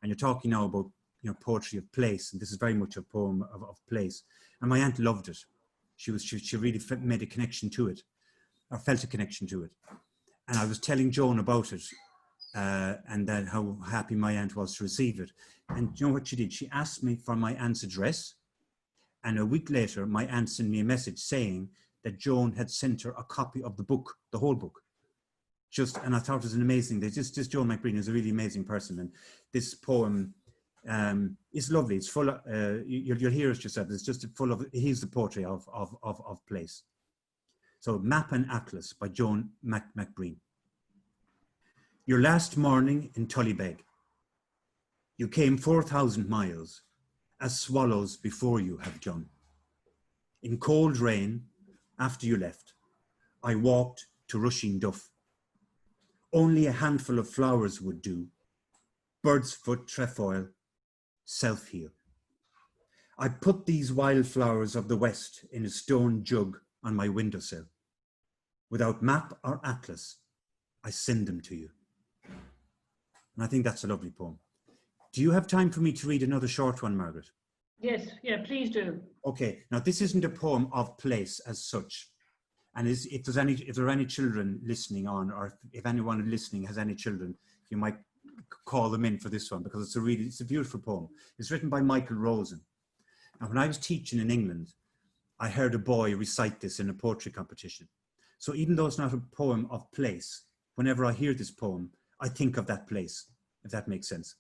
And you're talking now about, you know, poetry of place, and this is very much a poem of place. And my aunt loved it. She really made a connection to it, or felt a connection to it. And I was telling Joan about it, and then how happy my aunt was to receive it. And you know what she did? She asked me for my aunt's address, and a week later, my aunt sent me a message saying that Joan had sent her a copy of the book, the whole book. And I thought it was an amazing, just Joan McBreen is a really amazing person. And this poem is lovely. It's full of, you'll hear it yourself, it's just full of, here's the poetry of place. So Map and Atlas by Joan McBreen. Your last morning in Tullybeg, you came 4,000 miles, as swallows before you have done. In cold rain, after you left, I walked to Rushing Duff. Only a handful of flowers would do, bird's foot trefoil, self-heal. I put these wildflowers of the West in a stone jug on my windowsill. Without map or atlas, I send them to you. And I think that's a lovely poem. Do you have time for me to read another short one, Margaret? Yes, yeah, please do. Okay, now this isn't a poem of place as such. And if there are any children listening on, or if anyone listening has any children, you might call them in for this one, because it's a beautiful poem. It's written by Michael Rosen. And when I was teaching in England, I heard a boy recite this in a poetry competition. So even though it's not a poem of place, whenever I hear this poem, I think of that place, if that makes sense.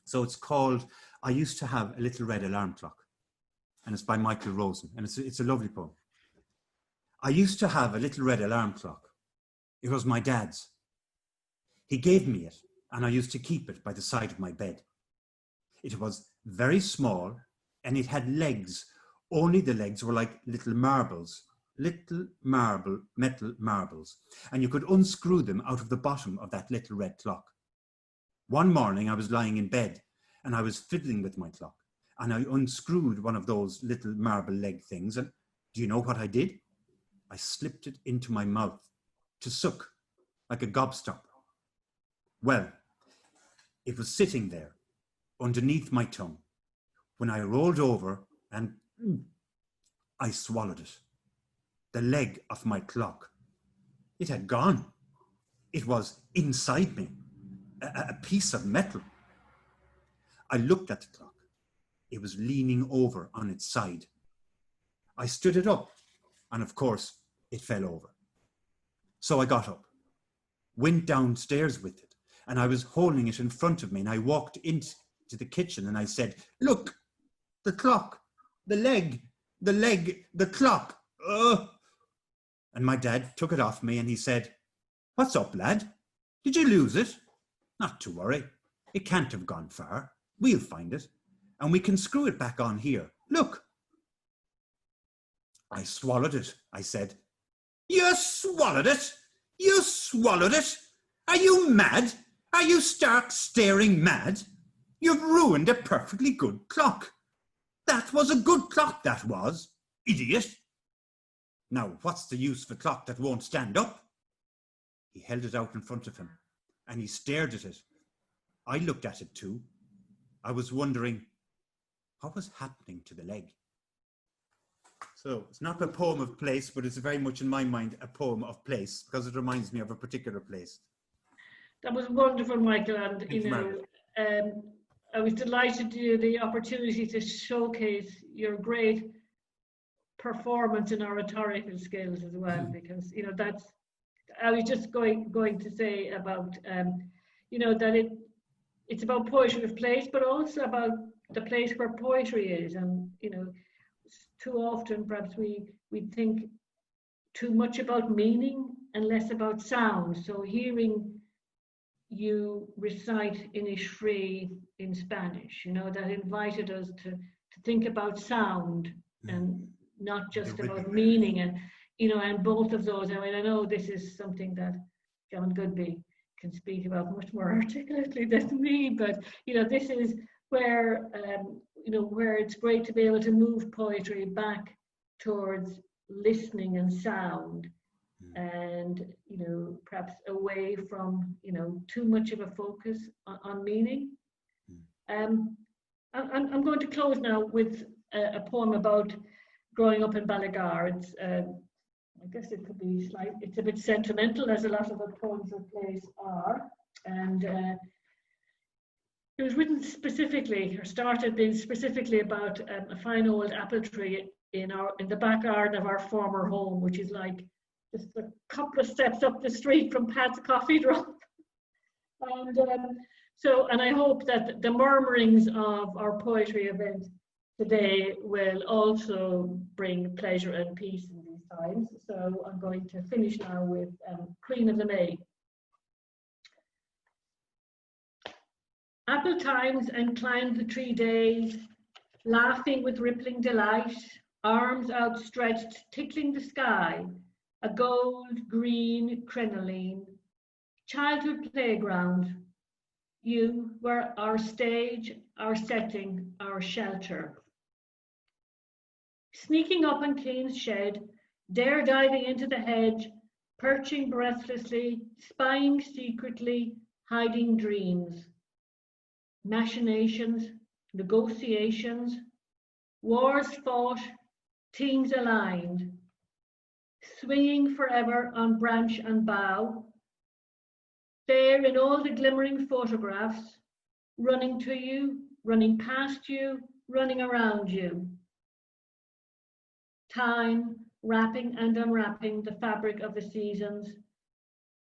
So it's called, I Used to Have a Little Red Alarm Clock. And it's by Michael Rosen. And it's a lovely poem. I used to have a little red alarm clock. It was my dad's. He gave me it, and I used to keep it by the side of my bed. It was very small, and it had legs. Only the legs were like little marbles, metal marbles, and you could unscrew them out of the bottom of that little red clock. One morning I was lying in bed, and I was fiddling with my clock, and I unscrewed one of those little marble leg things, and do you know what I did? I slipped it into my mouth to suck like a gobstopper. Well, it was sitting there underneath my tongue when I rolled over and I swallowed it. The leg of my clock. It had gone. It was inside me, a piece of metal. I looked at the clock. It was leaning over on its side. I stood it up, and of course, it fell over. So I got up, went downstairs with it, and I was holding it in front of me, and I walked into the kitchen and I said, look, the clock, the leg, the clock. Ugh. And my dad took it off me and he said, what's up, lad? Did you lose it? Not to worry. It can't have gone far. We'll find it, and we can screw it back on here. Look. I swallowed it, I said. You swallowed it? You swallowed it? Are you mad? Are you stark staring mad? You've ruined a perfectly good clock. That was a good clock, that was, idiot. Now, what's the use of a clock that won't stand up? He held it out in front of him, and he stared at it. I looked at it too. I was wondering, what was happening to the leg? So it's not a poem of place, but it's very much in my mind a poem of place because it reminds me of a particular place. That was wonderful, Michael, and Thank you, Margaret. I was delighted to have the opportunity to showcase your great performance in oratorical skills as well, because that's, I was just going to say about that it's about poetry of place, but also about the place where poetry is. And too often perhaps we think too much about meaning and less about sound. So hearing you recite Inish Free in Spanish, that invited us to think about sound and not just about meaning. And both of those, I mean, I know this is something that John Goodby can speak about much more articulately than me, but this is where where it's great to be able to move poetry back towards listening and sound, and perhaps away from too much of a focus on meaning. I'm going to close now with a poem about growing up in Ballygar. It's I guess it could be it's a bit sentimental, as a lot of the poems of place are, and it was written specifically, or started being specifically about a fine old apple tree in the back garden of our former home, which is like just a couple of steps up the street from Pat's Coffee Drop. And I hope that the murmurings of our poetry event today will also bring pleasure and peace in these times. So I'm going to finish now with Queen of the May. Apple times and climbed the tree days, laughing with rippling delight, arms outstretched, tickling the sky, a gold green crinoline, childhood playground. You were our stage, our setting, our shelter. Sneaking up on Kane's shed, dare diving into the hedge, perching breathlessly, spying secretly, hiding dreams. Machinations, negotiations, wars fought, teams aligned, swinging forever on branch and bough, there in all the glimmering photographs, running to you, running past you, running around you. Time wrapping and unwrapping the fabric of the seasons,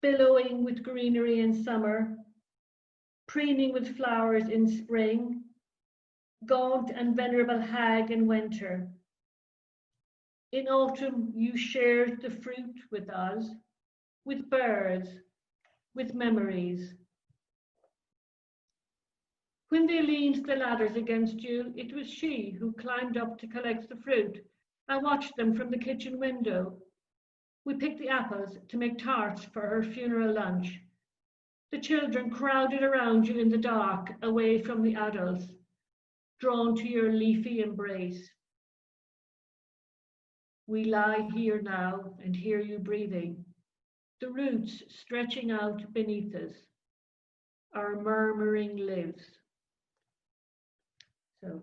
billowing with greenery in summer, preening with flowers in spring, gaunt and venerable hag in winter. In autumn, you shared the fruit with us, with birds, with memories. When they leaned the ladders against you, it was she who climbed up to collect the fruit. I watched them from the kitchen window. We picked the apples to make tarts for her funeral lunch. The children crowded around you in the dark, away from the adults, drawn to your leafy embrace. We lie here now and hear you breathing, the roots stretching out beneath us. Our murmuring lives. So,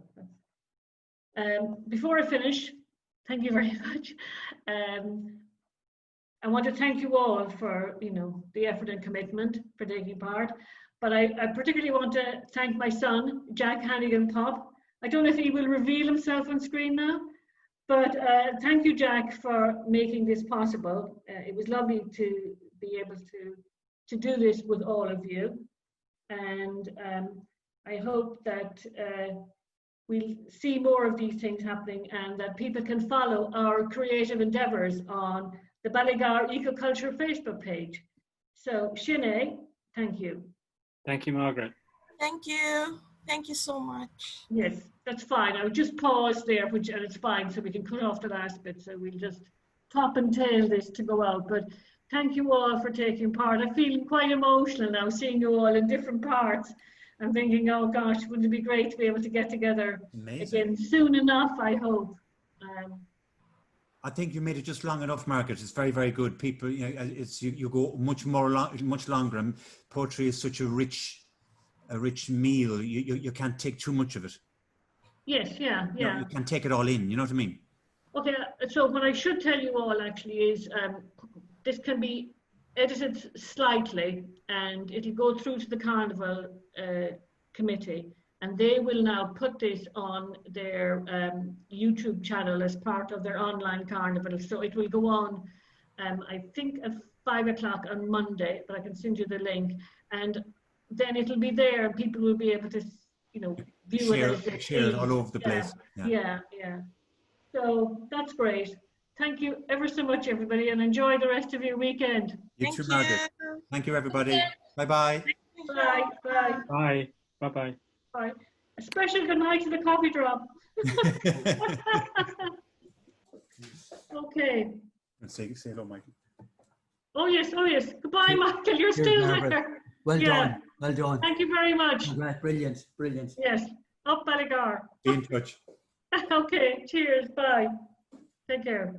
before I finish, thank you very much. I want to thank you all for the effort and commitment for taking part, but I particularly want to thank my son, Jack Hannigan Popp. I don't know if he will reveal himself on screen now, but thank you, Jack, for making this possible. It was lovely to be able to do this with all of you, and I hope that we'll see more of these things happening and that people can follow our creative endeavours on the Ballygar Eco Culture Facebook page. So, Sinead, thank you. Thank you, Margaret. Thank you. Thank you so much. Yes, that's fine. I would just pause there, and it's fine, so we can cut off the last bit. So we'll just top and tail this to go out. But thank you all for taking part. I'm feeling quite emotional now, seeing you all in different parts. I'm thinking, oh gosh, wouldn't it be great to be able to get together again soon enough, I hope. I think you made it just long enough, Margaret. It's very, very good. People, you go much longer. And poetry is such a rich meal. You can't take too much of it. Yes, yeah, You know, yeah. you can take it all in, you know what I mean? Okay, so what I should tell you all actually is this can be edited slightly and it'll go through to the Carnival committee, and they will now put this on their YouTube channel as part of their online carnival. So it will go on, I think at 5 o'clock on Monday, but I can send you the link. And then it'll be there and people will be able to, you know, view it as they Share it all please. over the place. Yeah, yeah. So that's great. Thank you ever so much, everybody, and enjoy the rest of your weekend. You too, Margaret. Thank you, everybody. Bye-bye. Bye, bye, Bye. Bye-bye. bye. A special good night to the coffee drop. Okay. Say hello, Michael. Oh yes, oh yes. Goodbye, Michael. You're Cheers, still Margaret. there. Well Yeah. done. Well done. Thank you very much. Brilliant. Brilliant. Yes. Up Ballygar. Be in touch. Okay. Cheers. Bye. Take care.